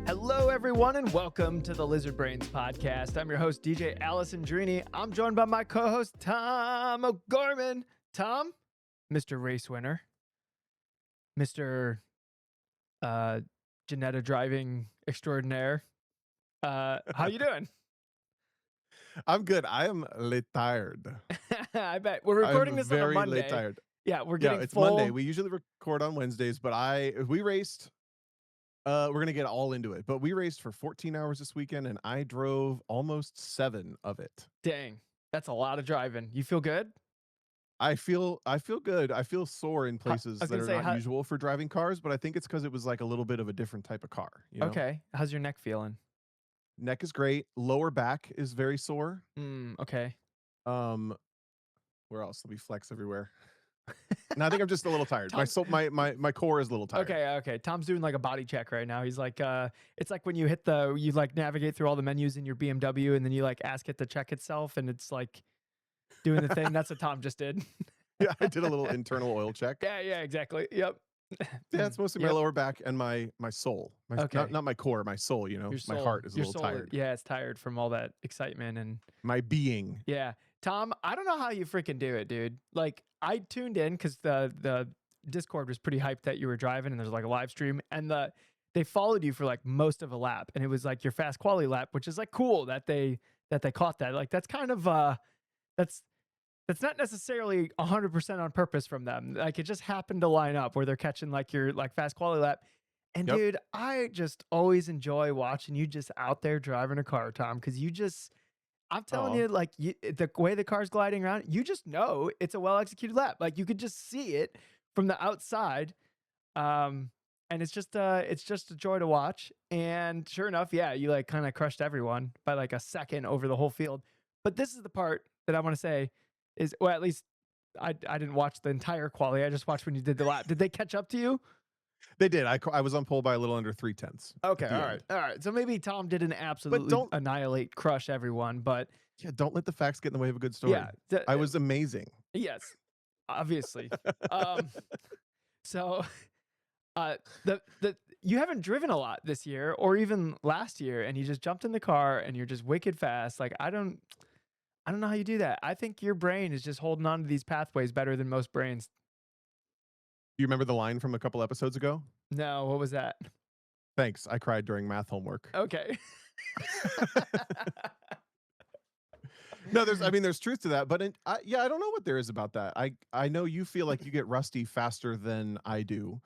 Hello, everyone, and welcome to the Lizard Brains podcast. I'm your host, DJ Allison Drini. I'm joined by my co-host, Tom O'Gorman. Tom, Mr. Race Winner, Mr. Ginetta driving extraordinaire. How you doing? I'm good. I am late tired. I bet we're recording I'm this on a very Monday. late tired. Yeah, we're Yeah, getting it's full. Monday. We usually record on Wednesdays, but we raced. We're gonna get all into it, but we raced for 14 hours this weekend, and I drove almost 7 of it. Dang, that's a lot of driving. You feel good? I feel good. I feel sore in places that are not usual for driving cars, but I think it's because it was like a little bit of a different type of car. You know? Okay. How's your neck feeling? Neck is great. Lower back is very sore. Okay. Where else? Let me flex everywhere. And I think I'm just a little tired. My core is a little tired. Okay. Tom's doing like a body check right now. He's like, it's like when you you like navigate through all the menus in your BMW and then you like ask it to check itself and it's like doing the thing. That's what Tom just did. Yeah, I did a little internal oil check. Yeah, exactly. Yep. Yeah, it's mostly my lower back and my soul. Not my core, my soul, you know. My heart is a little tired. Yeah, it's tired from all that excitement and my being. Yeah. Tom, I don't know how you freaking do it, dude. Like I tuned in because the Discord was pretty hyped that you were driving and there's like a live stream and they followed you for like most of a lap and it was like your fast quality lap, which is like cool that they caught that. Like that's kind of that's not necessarily 100% on purpose from them. Like it just happened to line up where they're catching like your like fast quality lap. And dude, I just always enjoy watching you just out there driving a car, Tom, because I'm telling you, like the way the car's gliding around, you just know it's a well executed lap. Like you could just see it from the outside, and it's just a joy to watch. And sure enough, yeah, you like kind of crushed everyone by like a second over the whole field. But this is the part that I want to say is, well, at least I didn't watch the entire quali. I just watched when you did the lap. Did they catch up to you? They did. I was on pole by a little under 3/10. Okay, all right. So maybe Tom didn't absolutely crush everyone, but yeah, don't let the facts get in the way of a good story. Yeah, I was amazing. Yes, obviously. So, you haven't driven a lot this year or even last year, and you just jumped in the car and you're just wicked fast. Like I don't know how you do that. I think your brain is just holding on to these pathways better than most brains. You remember the line from a couple episodes ago? No, what was that? Thanks. I cried during math homework. Okay. No, there's truth to that, but I don't know what there is about that. I know you feel like you get rusty faster than I do.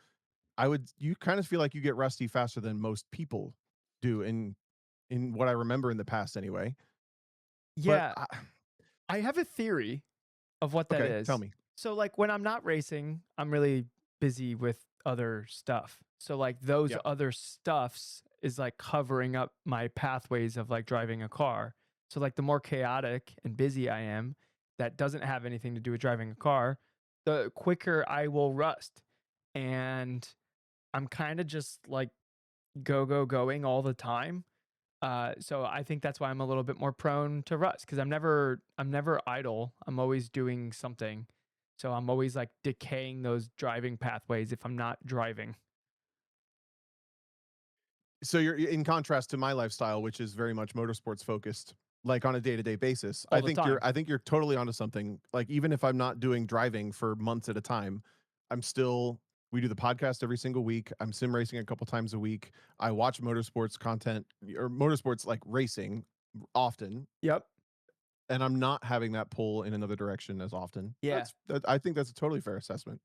You kind of feel like you get rusty faster than most people do in what I remember in the past anyway. Yeah. I have a theory of what that is. Tell me. So like when I'm not racing, I'm really busy with other stuff. So like those other stuffs is like covering up my pathways of like driving a car. So like the more chaotic and busy I am, that doesn't have anything to do with driving a car, the quicker I will rust. And I'm kind of just like going all the time. So I think that's why I'm a little bit more prone to rust because I'm never idle. I'm always doing something. So I'm always like decaying those driving pathways if I'm not driving. So you're in contrast to my lifestyle, which is very much motorsports focused, like on a day-to-day basis. I think you're totally onto something. Like even if I'm not doing driving for months at a time, we do the podcast every single week. I'm sim racing a couple times a week. I watch motorsports content or motorsports like racing often. Yep. And I'm not having that pull in another direction as often. Yeah. I think that's a totally fair assessment.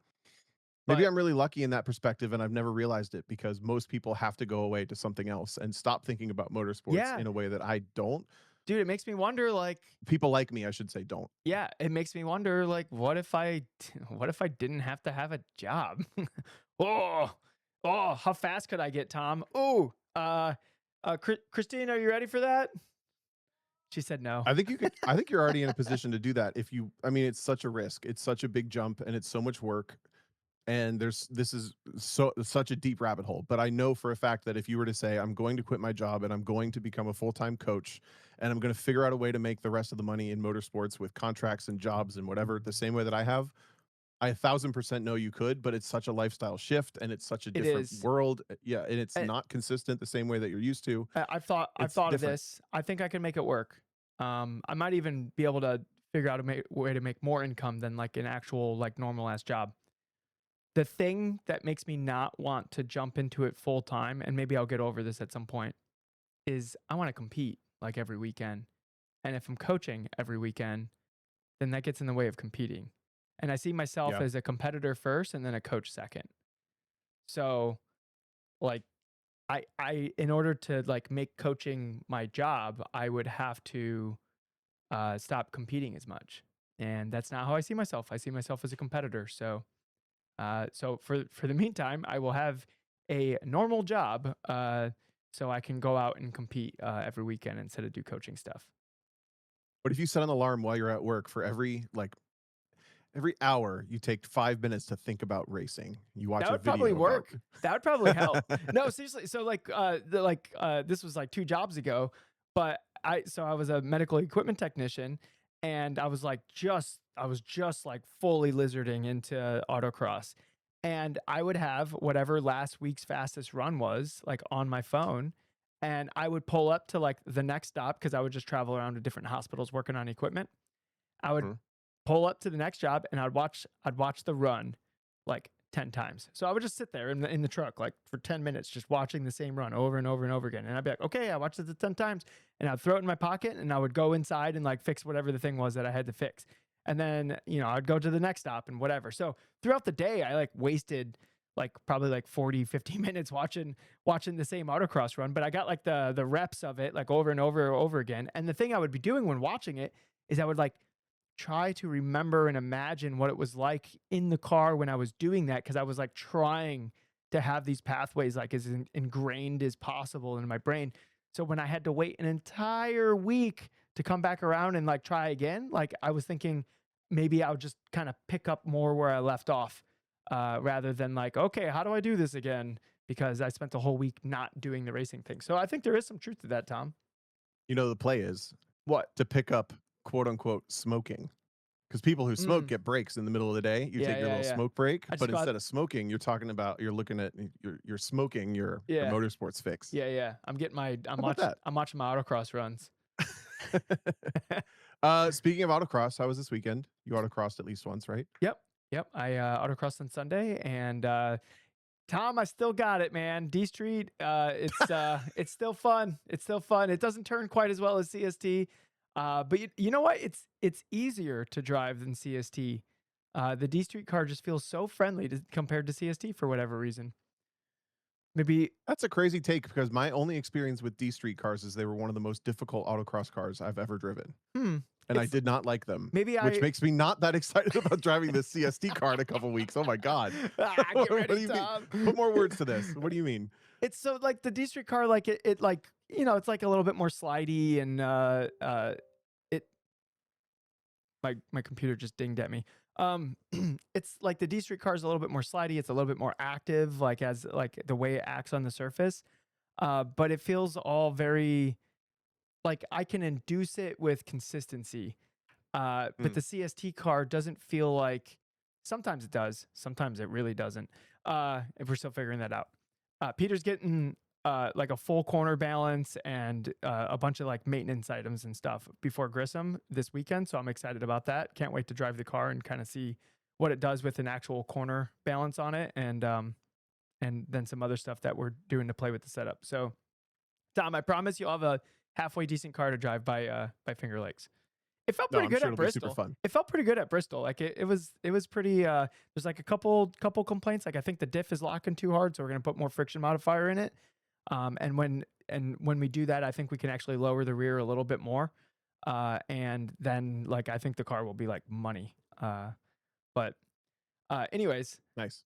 Maybe I'm really lucky in that perspective and I've never realized it because most people have to go away to something else and stop thinking about motorsports in a way that I don't. Dude, it makes me wonder, like people like me, I should say, don't. Yeah, it makes me wonder, like, what if I didn't have to have a job? oh, how fast could I get, Tom? Oh, Christine, are you ready for that? She said no. I think you could. I think you're already in a position to do that. It's such a risk. It's such a big jump, and it's so much work. And this is such a deep rabbit hole. But I know for a fact that if you were to say, I'm going to quit my job and I'm going to become a full-time coach, and I'm going to figure out a way to make the rest of the money in motorsports with contracts and jobs and whatever, the same way that I have, I 1,000% know you could, but it's such a lifestyle shift and it's such a It different is. world. Yeah, and it's not consistent the same way that you're used to. I've It's thought of different. this. I think I can make it work. I might even be able to figure out a way to make more income than like an actual like normal ass job. The thing that makes me not want to jump into it full time, and maybe I'll get over this at some point, is I want to compete like every weekend. And if I'm coaching every weekend, then that gets in the way of competing. And I see myself Yeah. as a competitor first and then a coach second. So like I in order to like make coaching my job, I would have to stop competing as much. And that's not how I see myself. I see myself as a competitor. So for the meantime, I will have a normal job so I can go out and compete every weekend instead of do coaching stuff. What if you set an alarm while you're at work for every hour you take 5 minutes to think about racing? You watch That a would probably video about work. That would probably help. No, seriously. So this was like 2 jobs ago, but I was a medical equipment technician, and I was just like fully lizarding into autocross, and I would have whatever last week's fastest run was like on my phone, and I would pull up to like the next stop because I would just travel around to different hospitals working on equipment. I would Mhm. pull up to the next job and I'd watch the run like 10 times. So I would just sit there in the truck like for 10 minutes just watching the same run over and over and over again. And I'd be like, "Okay, I watched it 10 times." And I'd throw it in my pocket and I would go inside and like fix whatever the thing was that I had to fix. And then, I'd go to the next stop and whatever. So throughout the day, I like wasted like probably like 40, 50 minutes watching the same autocross run, but I got like the reps of it like over and over and over again. And the thing I would be doing when watching it is I would like try to remember and imagine what it was like in the car when I was doing that because I was like trying to have these pathways like as ingrained as possible in my brain. So when I had to wait an entire week to come back around and like try again, like I was thinking maybe I would just kind of pick up more where I left off rather than like, okay, how do I do this again? Because I spent the whole week not doing the racing thing. So I think there is some truth to that, Tom. The play is What? to pick up quote unquote smoking. Because people who smoke Mm, get breaks in the middle of the day. You yeah, take your yeah, little yeah. smoke break, I just but got, instead of smoking, you're looking at you're smoking your yeah. motorsports fix. Yeah, yeah. How about that? I'm watching my autocross runs. Speaking of autocross, how was this weekend? You autocrossed at least once, right? Yep. Yep. I autocrossed on Sunday and Tom, I still got it, man. D Street, it's still fun. It's still fun. It doesn't turn quite as well as CST. But you know what? It's easier to drive than CST. The D Street car just feels so friendly compared to CST for whatever reason. Maybe That's a crazy take because my only experience with D Street cars is they were one of the most difficult autocross cars I've ever driven. hmm, And I it's did not like them, maybe which I makes me not that excited about driving this CST car in a couple weeks. Oh my God. get What do ready, you mean? Tom. Put more words to this. What do you mean? It's so like the district car, like it like it's like a little bit more slidey and it my computer just dinged at me. It's like the D Street car is a little bit more slidey. It's a little bit more active, like as like the way it acts on the surface. But it feels all very like I can induce it with consistency. But Mm. the CST car doesn't feel like. Sometimes it does. Sometimes it really doesn't. If we're still figuring that out. Peter's getting like a full corner balance and a bunch of like maintenance items and stuff before Grissom this weekend. So I'm excited about that. Can't wait to drive the car and kind of see what it does with an actual corner balance on it and then some other stuff that we're doing to play with the setup. So Tom, I promise you'll have a halfway decent car to drive by Finger Lakes. It felt No, pretty I'm good sure at it'll be super Bristol. fun. It felt pretty good at Bristol. Like it was pretty there's like a couple complaints. Like I think the diff is locking too hard, so we're gonna put more friction modifier in it. And when we do that, I think we can actually lower the rear a little bit more. And then like I think the car will be like money. But anyways, Nice.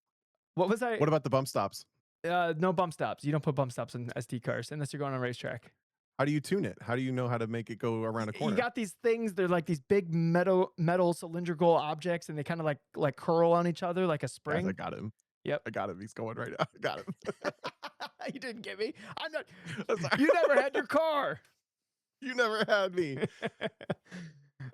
what was I What about the bump stops? no bump stops. You don't put bump stops in SD cars unless you're going on a racetrack. How do you tune it? How do you know how to make it go around a You corner? got these things, they're like these big metal cylindrical objects and they kind of like curl on each other like a Guys, I spring. got him. Yep. I got him. He's going right now. I got him. You didn't get me. I'm not. I'm sorry. You never had your car. You never had me. uh,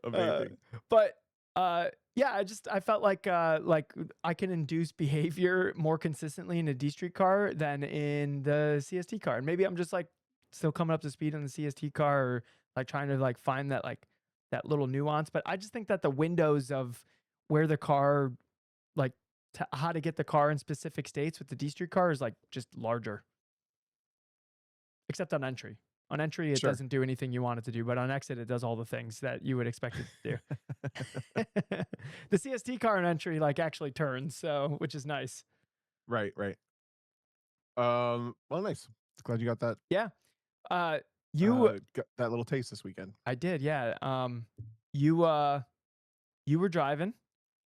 Amazing. but Yeah, I felt like I can induce behavior more consistently in a D Street car than in the CST car. And maybe I'm just like still coming up to speed on the CST car, or like trying to like find that like that little nuance. But I just think that the windows of where the car like how to get the car in specific states with the D Street car is like just larger, except on entry. On entry, it Sure. doesn't do anything you want it to do, but on exit, it does all the things that you would expect it to do. The CST car on entry like actually turns, so which is nice. Right, right. Well, nice. Glad you got that Yeah. You got that little taste this weekend. I did, yeah. You you were driving,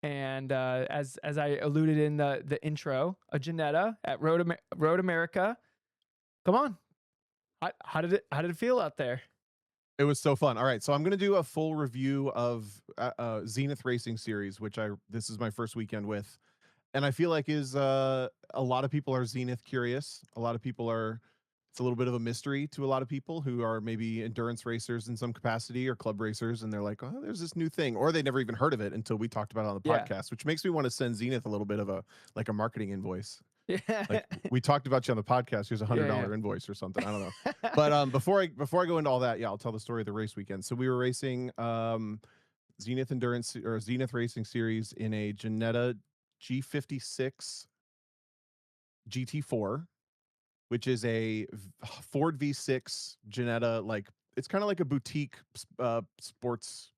and as I alluded in the intro, a Ginetta at Road America. Come on. How did it feel out there? It was so fun. All right, so I'm gonna do a full review of Zenith Racing Series, which this is my first weekend with, and I feel like is a lot of people are Zenith curious. A lot of people are. It's a little bit of a mystery to a lot of people who are maybe endurance racers in some capacity or club racers, and they're like, "Oh, there's this new thing," or they never even heard of it until we talked about it on the Yeah. podcast, which makes me want to send Zenith a little bit of a like a marketing invoice. Yeah. Like we talked about you on the podcast. Here's a $100 Yeah, invoice or something. I don't know. yeah. But before I go into all that, yeah, I'll tell the story of the race weekend. So we were racing Zenith Endurance or Zenith Racing Series in a Ginetta G56 GT4, which is a Ford V6 Ginetta. Like it's kind of like a boutique sports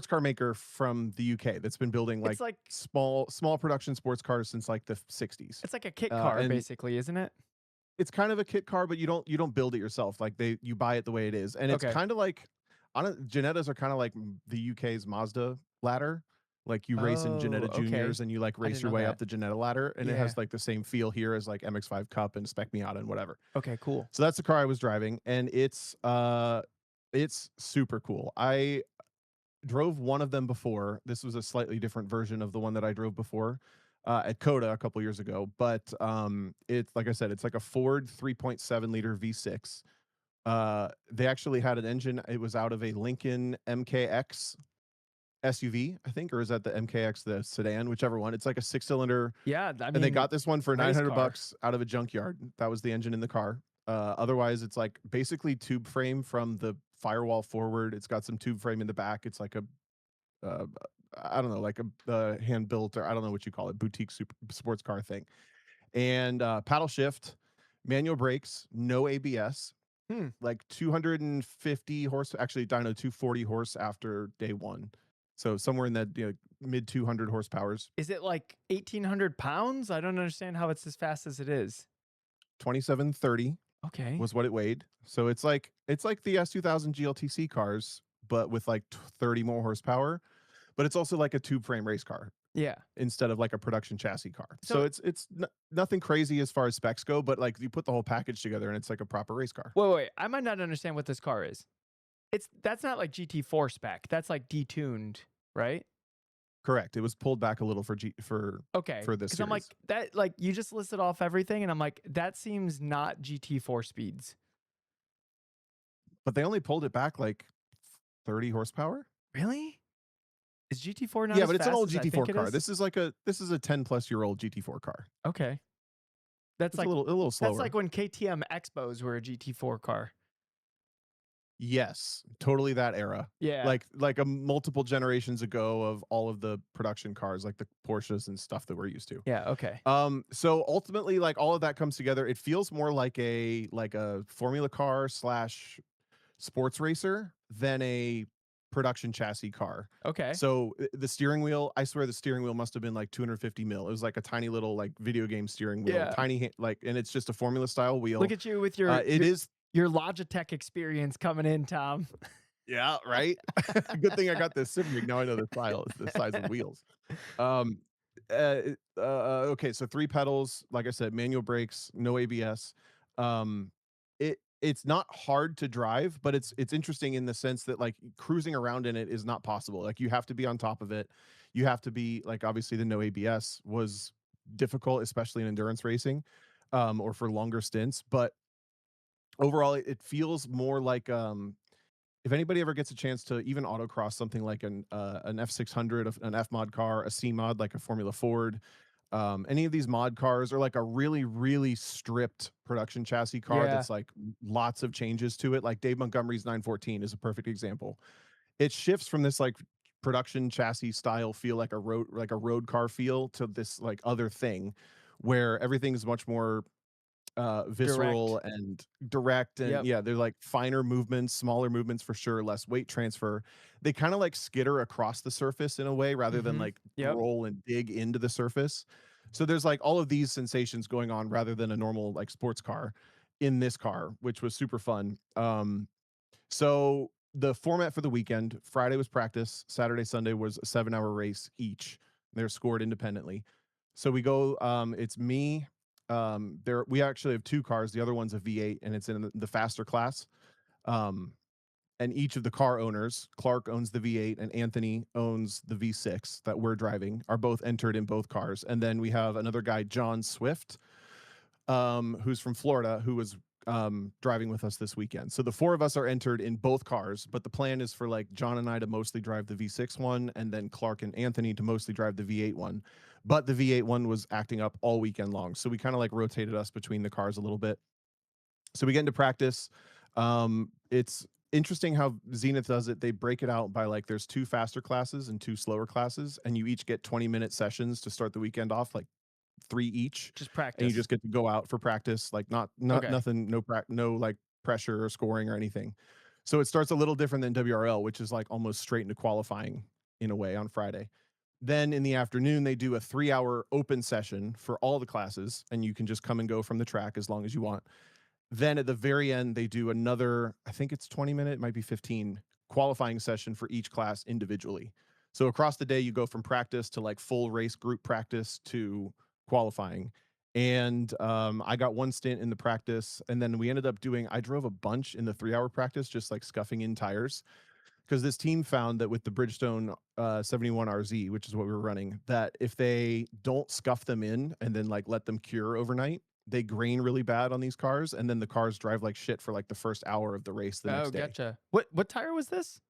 car maker from the UK that's been building like It's like small production sports cars since like the 60s. it's like a kit car And basically, isn't it? it's kind of a kit car, but you don't build it yourself. Like you buy it the way it is, and it's Okay. kind of like Ginettas are kind of like the UK's Mazda ladder. Like you race in Oh, Ginetta okay. Juniors, and you like I race didn't your know way up that. the Ginetta ladder, and it Yeah. has like the same feel here as like MX-5 Cup and Spec Miata and whatever. Okay, cool. So that's the car I was driving, and it's super cool. I drove one of them before. This was a slightly different version of the one that I drove before at Coda a couple years ago. But it's like I said, it's like a Ford 3.7 liter V6. They actually had an engine. It was out of a Lincoln MKX SUV, I think, or is that the MKX, the sedan, whichever one. It's like a 6-cylinder, Yeah, I and they mean, got this one for race 900 car. bucks out of a junkyard. That was the engine in the car. Otherwise, it's like basically tube frame from the firewall forward. It's got some tube frame in the back. It's like a uh, I don't know, like a hand built, or I don't know what you call it, boutique super sports car thing. And paddle shift, manual brakes, no ABS, Hmm. like 250 horse, actually dyno 240 horse after day one. So somewhere in that mid 200 horsepowers. Is it like 1,800 pounds? I don't understand how it's as fast as it is. 2730 Okay. was what it weighed. So it's like the S2000 GLTC cars, but with like 30 more horsepower. But it's also like a tube frame race car Yeah. instead of like a production chassis car. So So nothing crazy as far as specs go, but like you put the whole package together and it's like a proper race car. wait. I might not understand what this car is. That's not like GT4 spec. That's like detuned, right? Correct. It was pulled back a little for Okay. for this Because I'm like series, that. Like you just listed off everything, and I'm like that seems not GT4 speeds. but they only pulled it back like 30 horsepower. Really? Is GT4 not Yeah, as but it's an fast old as I GT4 think it car. is? This is a 10-plus-year-old GT4 car. Okay. That's It's a like little that's like slower. when KTM Expos were a GT4 car. Yes, totally that era. Yeah. Like a multiple generations ago of all of the production cars, like the Porsches and stuff that we're used to. Yeah. Okay. So ultimately, like all of that comes together. It feels more like a Formula car slash sports racer than a production chassis car. Okay. So the steering wheel, I swear the steering wheel must have been like 250 mil. It was like a tiny little like video game steering wheel, Yeah. like, and it's just a Formula style wheel. Look at you with It is. your Logitech experience coming in, Tom. Yeah, right. Good thing I got this sim rig. Now I know the size of wheels. Um, okay, so 3 pedals, like I said, manual brakes, no ABS. Um, it's not hard to drive, but it's interesting in the sense that like cruising around in it is not possible. Like you have to be on top of it. You have to be like obviously the no ABS was difficult, especially in endurance racing, or for longer stints. But overall, it feels more like if anybody ever gets a chance to even autocross something like an F600, an F mod car, a C mod like a Formula Ford, any of these mod cars, or like a really, really stripped production chassis car Yeah, that's like lots of changes to it. Like Dave Montgomery's 914 is a perfect example. It shifts from this like production chassis style feel, like a road car feel, to this like other thing where everything's much more visceral direct. and direct, and Yep. yeah, they're like finer movements, smaller movements for sure, less weight transfer. They kind of like skitter across the surface in a way rather than Mhm. like Yep. roll and dig into the surface. So there's like all of these sensations going on rather than a normal like sports car in this car, which was super fun. So the format for the weekend: Friday was practice, Saturday, Sunday was a 7-hour race each. They're scored independently. So we go, it's me. There we actually have two cars. The other one's a V8 and it's in the faster class. Um, and each of the car owners, Clark owns the V8 and Anthony owns the V6 that we're driving, are both entered in both cars. And then we have another guy, John Swift, who's from Florida, who was driving with us this weekend. So the four of us are entered in both cars, but the plan is for like John and I to mostly drive the V6 one, and then Clark and Anthony to mostly drive the V8 one. But the V8 one was acting up all weekend long, so we kind of like rotated us between the cars a little bit. So we get into practice. It's interesting how Zenith does it. They break it out by like there's two faster classes and two slower classes, and you each get 20-minute sessions to start the weekend off, like 3 each, Just and you practice. just get to go out for practice, like not Okay. nothing, no like pressure or scoring or anything. So it starts a little different than WRL, which is like almost straight into qualifying in a way on Friday. Then in the afternoon, they do a 3-hour open session for all the classes, and you can just come and go from the track as long as you want. Then at the very end, they do another, I think it's 20-minute, it might be 15, qualifying session for each class individually. So across the day, you go from practice to like full race group practice to qualifying. And I got one stint in the practice, and then we ended up I drove a bunch in the 3-hour practice, just like scuffing in tires, because this team found that with the Bridgestone 71RZ, which is what we were running, that if they don't scuff them in and then like let them cure overnight, they grain really bad on these cars, and then the cars drive like shit for like the first hour of the race the Oh, next day. gotcha. What tire was this?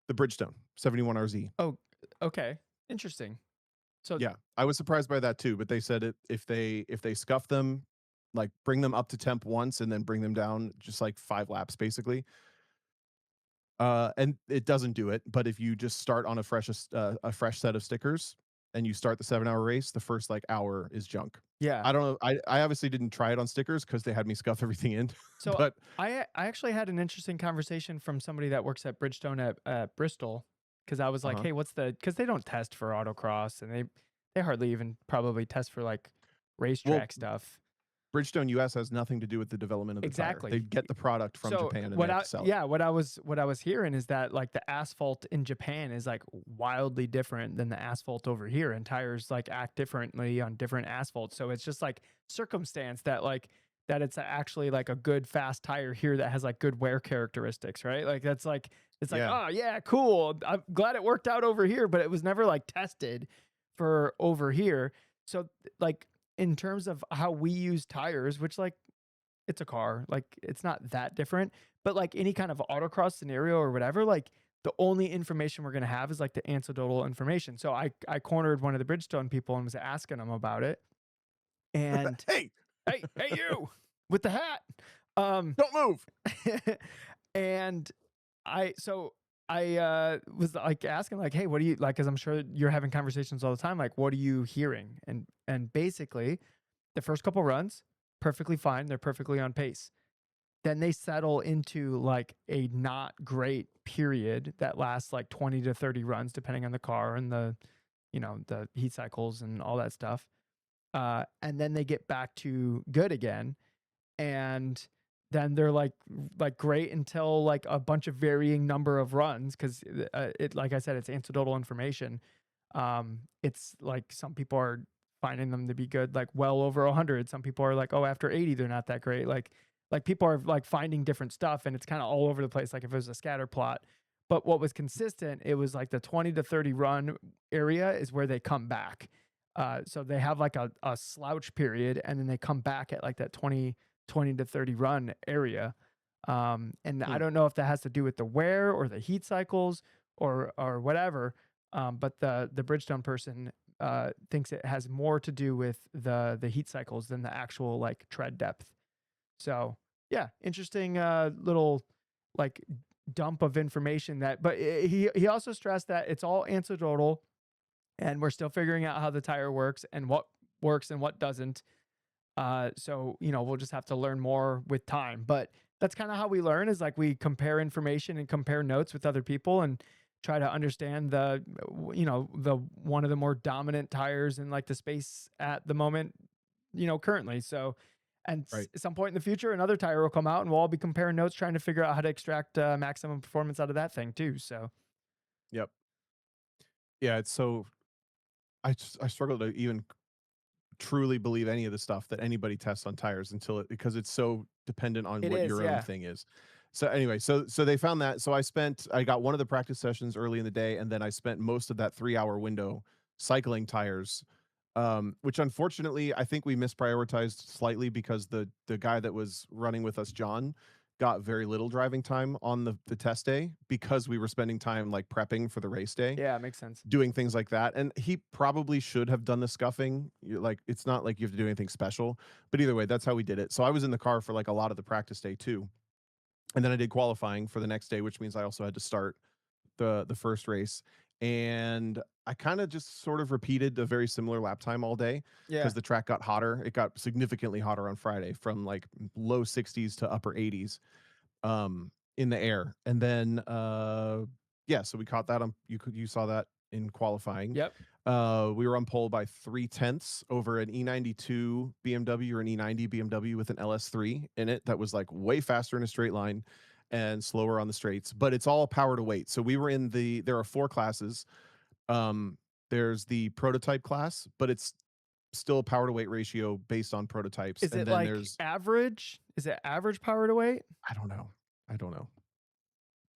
The Bridgestone 71RZ. Oh, okay. Interesting. So Yeah, I was surprised by that too, but they said if they scuff them, like bring them up to temp once and then bring them down just like 5 laps basically. And it doesn't do it, but if you just start on a fresh set of stickers and you start the 7-hour race, the first like hour is junk. yeah. I don't know. I obviously didn't try it on stickers because they had me scuff everything in. So But I actually had an interesting conversation from somebody that works at Bridgestone at Bristol, because I was like, uh-huh. hey, what's the, because they don't test for autocross, and they hardly even probably test for like Well, racetrack stuff. Bridgestone US has nothing to do with the development of the tire. They Exactly. get the product from So Japan and they what have I to sell it. yeah, what I was hearing is that like the asphalt in Japan is like wildly different than the asphalt over here, and tires like act differently on different asphalt. So it's just like circumstance that like that it's actually like a good fast tire here that has like good wear characteristics, right? Like that's like it's like, Yeah. oh yeah, cool. I'm glad it worked out over here, but it was never like tested for over here. So like in terms of how we use tires, which like it's a car. Like it's not that different, but like any kind of autocross scenario or whatever, like the only information we're gonna have is like the anecdotal information. So I cornered one of the Bridgestone people and was asking them about it. And Hey, hey you with the hat. Um don't move. and I was like asking like, hey, what do you like? Because I'm sure you're having conversations all the time. Like, what are you hearing? And basically, the first couple runs, perfectly fine. They're perfectly on pace. Then they settle into like a not great period that lasts like 20 to 30 runs, depending on the car and the heat cycles and all that stuff. And then they get back to good again. And then they're like great until like a bunch of varying number of runs. Cause it, like I said, it's anecdotal information. It's like some people are finding them to be good, like well over 100. Some people are like, oh, after 80, they're not that great. Like people are like finding different stuff, and it's kind of all over the place. Like if it was a scatter plot, but what was consistent, it was like the 20 to 30 run area is where they come back. So they have like a slouch period, and then they come back at like that 20 to 30 run area. And I Hmm. don't know if that has to do with the wear or the heat cycles or whatever. But the Bridgestone person thinks it has more to do with the heat cycles than the actual like tread depth. So yeah, interesting little like dump of information that. But he also stressed that it's all anecdotal, and we're still figuring out how the tire works and what works and what doesn't. So we'll just have to learn more with time. But that's kind of how we learn, is like we compare information and compare notes with other people and try to understand the one of the more dominant tires in like the space at the moment, currently. So, and Right. at some point in the future, another tire will come out and we'll all be comparing notes, trying to figure out how to extract maximum performance out of that thing too. So Yep. Yeah. It's so I struggle to even truly believe any of the stuff that anybody tests on tires until because it's so dependent on it what is, your own yeah. thing is. So anyway, so they found that. So I got one of the practice sessions early in the day, and then I spent most of that 3 hour window cycling tires. Which unfortunately I think we misprioritized slightly because the guy that was running with us, John, got very little driving time on the test day because we were spending time like prepping for the race day, Yeah, it makes sense. doing things like that. And he probably should have done the scuffing. Like, it's not like you have to do anything special, but either way, that's how we did it. So I was in the car for like a lot of the practice day too. And then I did qualifying for the next day, which means I also had to start the first race. And I kind of just sort of repeated a very similar lap time all day Yeah. because the track got hotter. It got significantly hotter on Friday, from like low 60s to upper 80s in the air. And then yeah, so we caught that on, you saw that in qualifying. Yep. We were on pole by 3/10 over an E92 BMW or an E90 BMW with an LS3 in it that was like way faster in a straight line and slower on the straights, but it's all power to weight. So we were in there are four classes. Um, there's the prototype class, but it's still a power to weight ratio based on prototypes. Is And it then like there's, average? Is it average power to weight? I don't know. I don't know.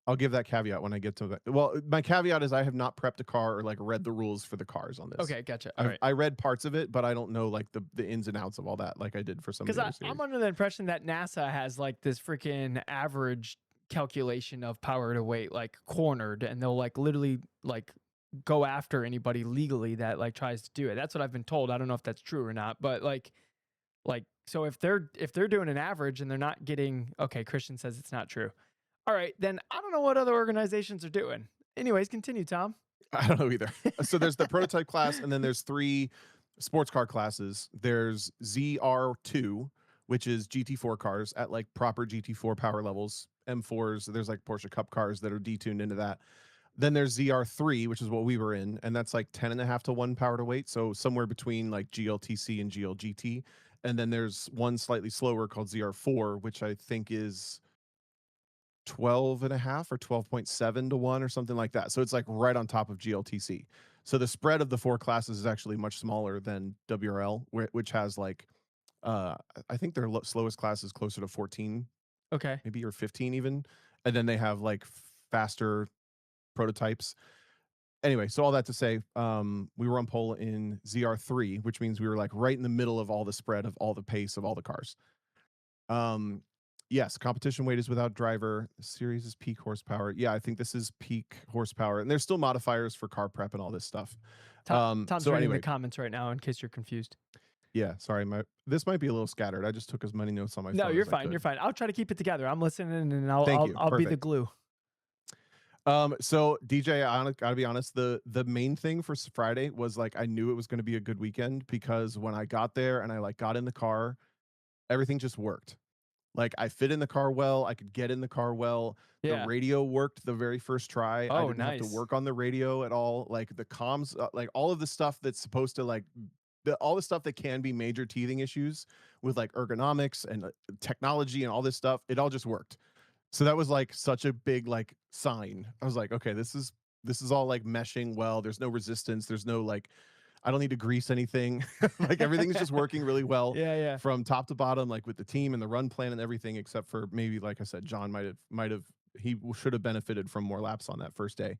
I'll give that caveat when I get to that. Well, my caveat is I have not prepped a car or like read the rules for the cars on this. Okay, gotcha. All right. I read parts of it, but I don't know like the ins and outs of all that like I did for some of Because the other I'm series. under the impression that NASA has like this freaking average calculation of power to weight, like cornered, and they'll like literally like go after anybody legally that like tries to do it. That's what I've been told. I don't know if that's true or not, but so if they're doing an average and they're not getting, okay, Christian says it's not true. All right, then I don't know what other organizations are doing. Anyways, continue, Tom. I don't know either. So there's the prototype class, and then there's three sports car classes. There's ZR2, which is GT4 cars at like proper GT4 power levels, M4s. There's like Porsche Cup cars that are detuned into that. Then there's ZR3, which is what we were in, and that's like 10.5 to 1 power to weight. So somewhere between like GLTC and GLGT. And then there's one slightly slower called ZR4, which I think is 12.5 or 12.7 to 1 or something like that. So it's like right on top of GLTC. So the spread of the four classes is actually much smaller than WRL, which has like, uh, I think their slowest class is closer to 14, Okay. maybe, or 15 even. And then they have like faster prototypes. Anyway, so all that to say, we were on pole in ZR3, which means we were like right in the middle of all the spread of all the pace of all the cars. Um, yes, competition weight is without driver. The series is peak horsepower. Yeah, I think this is peak horsepower, and there's still modifiers for car prep and all this stuff. Tom's So reading the anyway, comments right now in case you're confused. yeah, sorry, this might be a little scattered. I just took as many notes on my No, phone you're as I fine. You're could. fine. I'll try to keep it together. I'm listening, and I'll Thank I'll, you. I'll be the Perfect. glue. So DJ, I gotta be honest, the main thing for Friday was like I knew it was going to be a good weekend because when I got there and I like got in the car, everything just worked. Like I fit in the car well, I could get in the car well. The Yeah. radio worked the very first try. I Oh, didn't have to nice. work on the radio at all. Like the comms, like all of the stuff that's supposed to like all the stuff that can be major teething issues with like ergonomics and technology and all this stuff, it all just worked. So that was like such a big like sign. I was like, okay, this is all like meshing well. There's no resistance. There's no like I don't need to grease anything. Like everything's just working really well Yeah, yeah. from top to bottom, like with the team and the run plan and everything, except for maybe, like I said, John might have he should have benefited from more laps on that first day.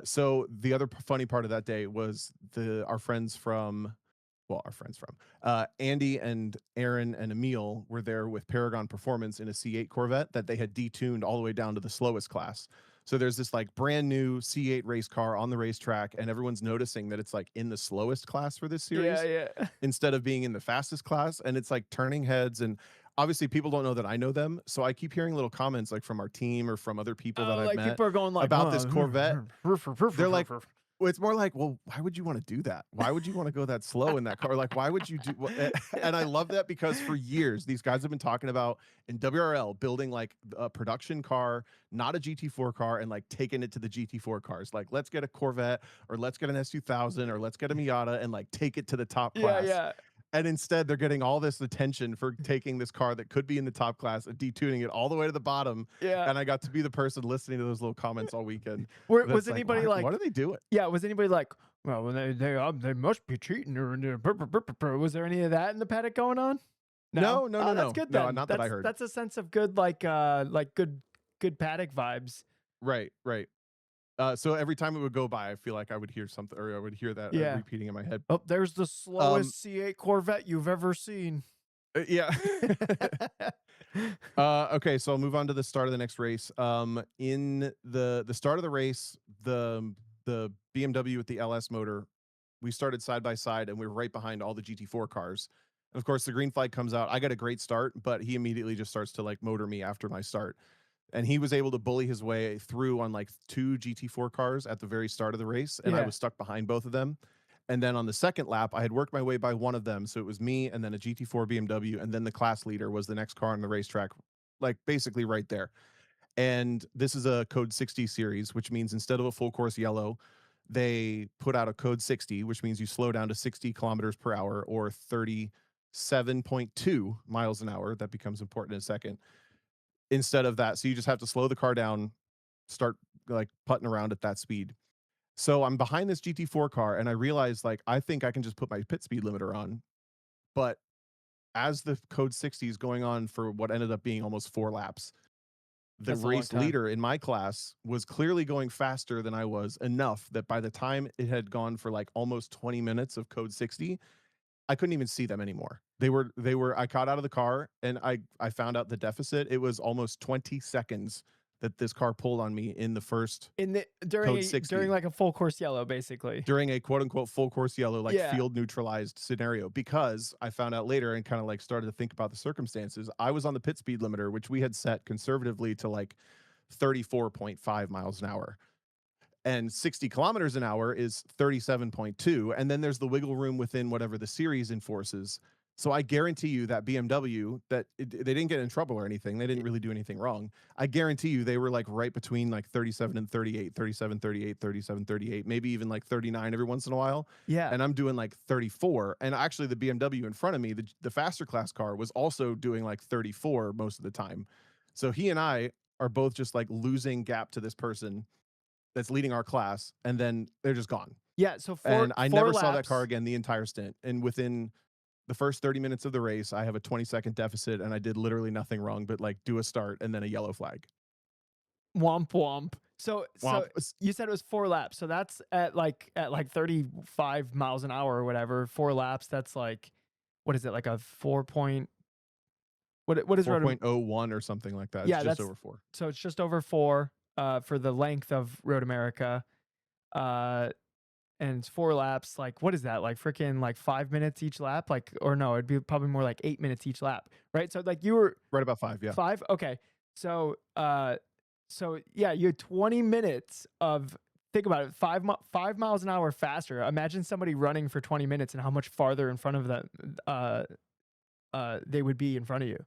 So the other funny part of that day was our friends from well, our friends from Andy and Aaron and Emil were there with Paragon Performance in a C8 Corvette that they had detuned all the way down to the slowest class. So there's this like brand new C8 race car on the racetrack, and everyone's noticing that it's like in the slowest class for this Yeah, series yeah. instead of being in the fastest class. And it's like turning heads. And obviously, people don't know that I know them. So I keep hearing little comments like from our team or from other people that Oh, I've like met people are going like, about this Corvette. They're like, well, it's more like, well, why would you want to do that? Why would you want to go that slow in that car? Like, why would you do? And I love that because for years, these guys have been talking about in WRL building like a production car, not a GT4 car, and like taking it to the GT4 cars. Like, let's get a Corvette or let's get an S2000 or let's get a Miata and like take it to the top yeah, class. yeah. And instead, they're getting all this attention for taking this car that could be in the top class and detuning it all the way to the bottom. Yeah. And I got to be the person listening to those little comments all weekend. Was That's like, anybody like, what are they doing? yeah, was anybody like, well, they must be cheating or was there any of that in the paddock going on? No, no, no, Oh, that's no. good No, then. not that I heard. That's a sense of good like good paddock vibes. Right, right. So every time it would go by, I feel like I would hear something, or I would hear that Yeah. repeating in my head. Oh, there's the slowest C8 Corvette you've ever seen. Yeah. Okay, so I'll move on to the start of the next race. In the start of the race, the BMW with the LS motor, we started side by side, and we were right behind all the GT4 cars. And of course, the green flag comes out. I got a great start, but he immediately just starts to like motor me after my start. And he was able to bully his way through on like 2 GT4 cars at the very start of the race, and I Yeah. was stuck behind both of them. And then on the second lap, I had worked my way by one of them, so it was me and then a GT4 BMW, and then the class leader was the next car on the racetrack, like basically right there. And this is a code 60 series, which means instead of a full course yellow, they put out a code 60, which means you slow down to 60 kilometers per hour or 37.2 miles an hour. That becomes important in a second. Instead of that, so you just have to slow the car down, start like putting around at that speed. So I'm behind this GT4 car, and I realize like I think I can just put my pit speed limiter on. But as the code 60 is going on for what ended up being almost 4 laps, the That's a long race time. leader in my class was clearly going faster than I was, enough that by the time it had gone for like almost 20 minutes of code 60, I couldn't even see them anymore. I caught out of the car, and I found out the deficit. It was almost 20 seconds that this car pulled on me in the first In the code 60 during like a full course yellow, basically. during a quote unquote full course yellow, like Yeah. field neutralized scenario, because I found out later and kind of like started to think about the circumstances. I was on the pit speed limiter, which we had set conservatively to like 34.5 miles an hour. And 60 kilometers an hour is 37.2. And then there's the wiggle room within whatever the series enforces. So I guarantee you that BMW, they didn't get in trouble or anything. They didn't really do anything wrong. I guarantee you they were like right between like 37 and 38, 37, 38, 37, 38, maybe even like 39 every once in a while. Yeah. And I'm doing like 34. And actually the BMW in front of me, the faster class car, was also doing like 34 most of the time. So he and I are both just like losing gap to this person that's leading our class, and then they're just gone. Yeah. So And I never saw that laps. car again the entire stint. And within the first 30 minutes of the race, I have a 20-second deficit, and I did literally nothing wrong but like do a start and then a yellow flag. Womp womp. So Womp. you said it was 4 laps. So that's at like 35 miles an hour or whatever. 4 laps. That's like, what is it? Like a 4 point. What is 4.01 or something like that. Yeah, It's just over 4. So it's just over 4 for the length of Road America. And it's 4 laps. Like, what is that? Like freaking like 5 minutes each lap? Like, or no, it'd be probably more like 8 minutes each lap, right? So like you were Right about 5, yeah. 5? Okay. So yeah, you had 20 minutes of, think about it, 5 miles an hour faster. Imagine somebody running for 20 minutes and how much farther in front of them they would be in front of you.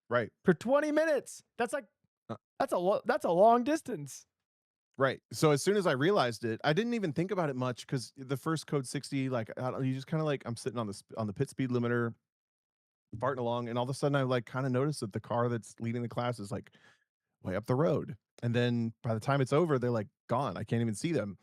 Right. For 20 minutes. That's like that's a long distance. Right. So as soon as I realized it, I didn't even think about it much, because the first code 60, like you just kind of like, I'm sitting on the pit speed limiter, farting along, and all of a sudden I like kind of noticed that the car that's leading the class is like way up the road. And then by the time it's over, they're like gone. I can't even see them.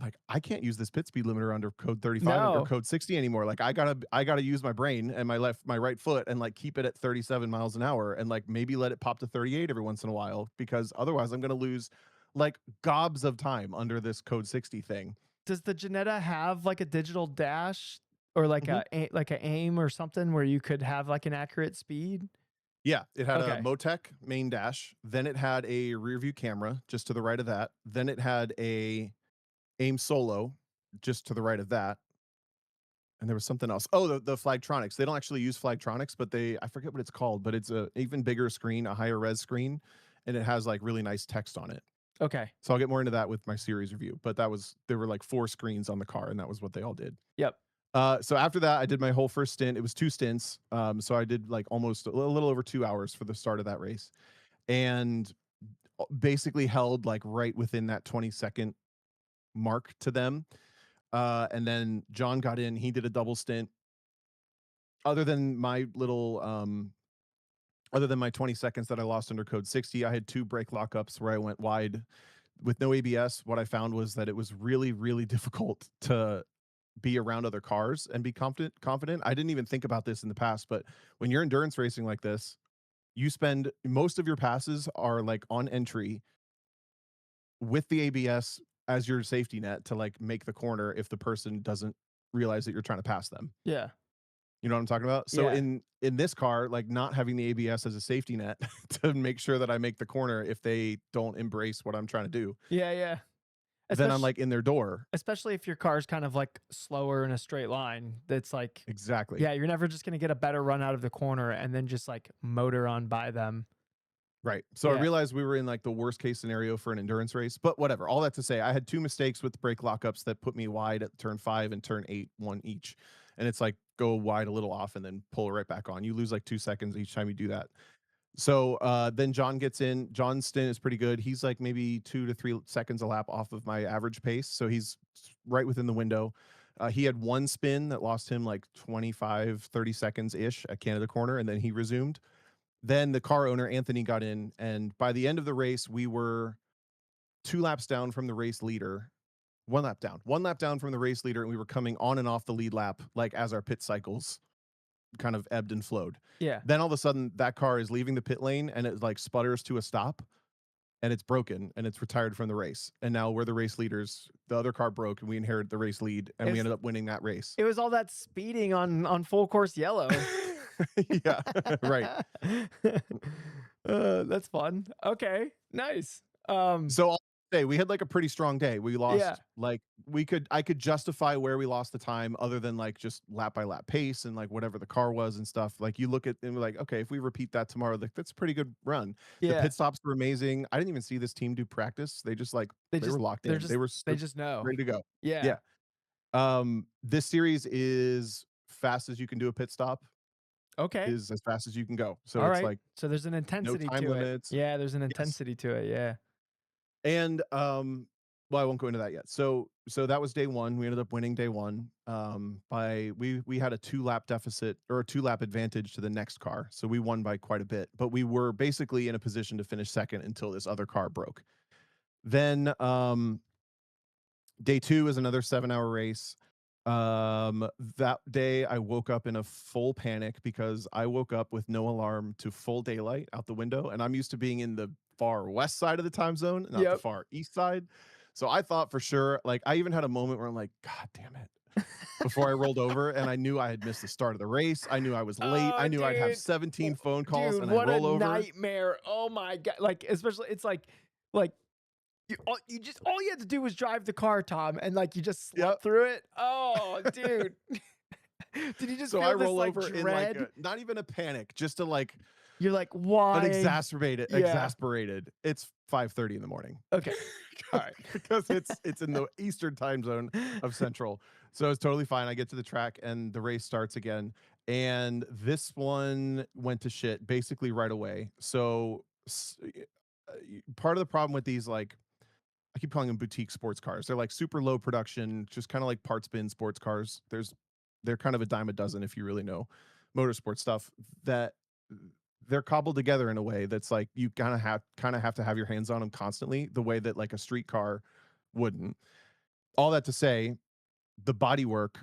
Like, I can't use this pit speed limiter under code 35 or code 60 anymore. Like I gotta use my brain and my right foot and like keep it at 37 miles an hour and like maybe let it pop to 38 every once in a while, because otherwise I'm gonna lose like gobs of time under this code 60 thing. Does the Ginetta have like a digital dash or like Mhm. a aim or something where you could have like an accurate speed? Yeah, it had a Okay. Motec main dash, then it had a rear view camera just to the right of that, then it had a aim solo just to the right of that, and there was something else. Oh, the Flagtronics. They don't actually use Flagtronics, but I forget what it's called, but it's a even bigger screen, a higher res screen, and it has like really nice text on it. Okay. So I'll get more into that with my series review, but there were like 4 screens on the car, and that was what they all did. Yep. So after that, I did my whole first stint. It was 2 stints. So I did like almost a little over 2 hours for the start of that race, and basically held like right within that 20-second mark to them. And then John got in. He did a double stint. Other than my little other than my 20 seconds that I lost under code 60, I had 2 brake lockups where I went wide with no ABS. What I found was that it was really, really difficult to be around other cars and be confident. I didn't even think about this in the past, but when you're endurance racing like this, you spend most of your passes are like on entry with the ABS as your safety net to like make the corner if the person doesn't realize that you're trying to pass them. Yeah. You know what I'm talking about? So Yeah. in this car, like not having the ABS as a safety net to make sure that I make the corner if they don't embrace what I'm trying to do, Yeah, yeah. then I'm Especially like in their door. especially if your car's kind of like slower in a straight line. That's like, Exactly. yeah, you're never just gonna get a better run out of the corner and then just like motor on by them. Right. So I Yeah. realized we were in like the worst case scenario for an endurance race, but whatever. All that to say, I had 2 mistakes with brake lockups that put me wide at turn 5 and turn 8, one each. And it's like go wide a little off and then pull right back on. You lose like 2 seconds each time you do that. So then John gets in. John's stint is pretty good. He's like maybe 2 to 3 seconds a lap off of my average pace. So he's right within the window. He had one spin that lost him like 25, 30 seconds ish at Canada Corner, and then he resumed. Then the car owner, Anthony, got in. And by the end of the race, we were 2 laps down from the race leader. 1 lap down from the race leader. And we were coming on and off the lead lap, like as our pit cycles kind of ebbed and flowed. Yeah. Then all of a sudden, that car is leaving the pit lane and it like sputters to a stop and it's broken and it's retired from the race. And now we're the race leaders. The other car broke and we inherited the race lead and we It's ended up winning that race. it was all that speeding on full course yellow. Yeah, right. That's fun. Okay, nice. So I'll say we had like a pretty strong day. We Yeah, lost like I could justify where we lost the time other than like just lap by lap pace and like whatever the car was and stuff. Like you look at and we're like, okay, if we repeat that tomorrow, like that's a pretty good run. The yeah. pit stops were amazing. I didn't even see this team do practice. They just like They they just were locked they're in. just they just know. Ready to go. Yeah. Yeah. This series is fast as you can do a pit stop Okay. is as fast as you can go. So All it's right. like So there's an no intensity time to it. limits. Yeah, there's an Yes. intensity to it. Yeah. And well, I won't go into that yet. So that was day 1. We ended up winning day 1. By we had a 2 lap deficit or a 2 lap advantage to the next car. So we won by quite a bit, but we were basically in a position to finish second until this other car broke. Then day 2 is another 7-hour race. That day I woke up in a full panic because I woke up with no alarm to full daylight out the window, and I'm used to being in the far west side of the time zone, not the Yep. far east side. So I thought for sure, like I even had a moment where I'm like, God damn it. Before I rolled over and I knew I had missed the start of the race. I knew I was late. Oh, I knew I'd have 17 phone calls dude, and I what a roll over. nightmare. Oh my god. Like especially it's like you just all you had to do was drive the car, Tom, and like you just Yep. slept through it. Oh, dude. Did you just So I feel this roll like over in like dread? not even a panic, just to like You're like, an why? Yeah. exasperated. It's 5:30 in the morning. Okay. All right. Because it's in the eastern time zone of central. So it's totally fine. I get to the track and the race starts again. And this one went to shit basically right away. So part of the problem with these like I keep calling them boutique sports cars. They're like super low production, just kind of like parts bin sports cars. They're kind of a dime a dozen if you really know motorsport stuff that they're cobbled together in a way that's like you kind of have to have your hands on them constantly, the way that like a street car wouldn't. All that to say, the bodywork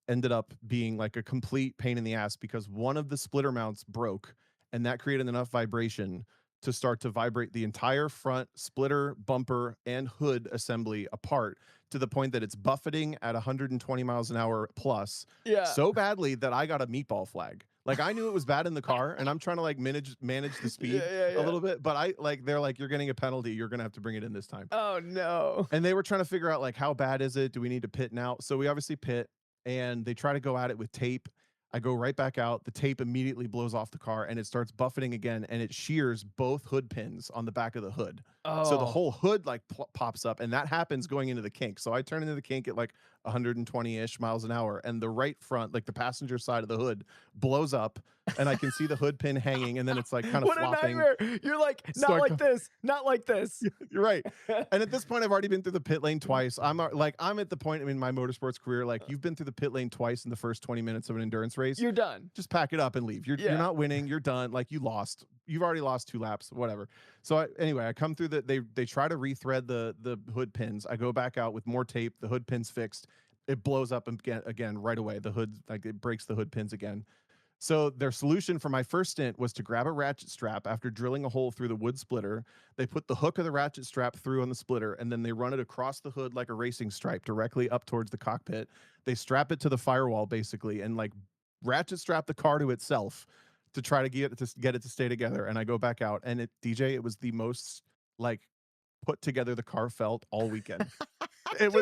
ended up being like a complete pain in the ass because one of the splitter mounts broke and that created enough vibration to start to vibrate the entire front splitter, bumper, and hood assembly apart to the point that it's buffeting at 120 miles an hour plus Yeah. so badly that I got a meatball flag. Like I knew it was bad in the car, and I'm trying to like manage the speed a little bit, but they're like, you're getting a penalty. You're gonna have to bring it in this time. Oh no. And they were trying to figure out like how bad is it? Do we need to pit now? So we obviously pit, and they try to go at it with tape. I go right back out. The tape immediately blows off the car and it starts buffeting again, and it shears both hood pins on the back of the hood. So the Oh. whole hood like pops up, and that happens going into the kink. So I turn into the kink at like 120-ish miles an hour, and the right front, like the passenger side of the hood, blows up, and I can see the hood pin hanging, and then it's like kind of What flopping. a nightmare. You're like, not like this, not like this. You're right. And at this point, I've already been through the pit lane twice. I'm at the point in my motorsports career, like you've been through the pit lane twice in the first 20 minutes of an endurance race. You're done. Just pack it up and leave. You're not winning. You're done. Like you lost. You've already lost 2 laps, whatever. So anyway, I come through they try to rethread the hood pins. I go back out with more tape. The hood pins fixed. It blows up again right away. The hood, like it breaks the hood pins again. So their solution for my first stint was to grab a ratchet strap after drilling a hole through the wood splitter. They put the hook of the ratchet strap through on the splitter, and then they run it across the hood like a racing stripe directly up towards the cockpit. They strap it to the firewall basically, and like ratchet strap the car to itself to try to get it to stay together. And I go back out, and it was the most like put together the car felt all weekend. It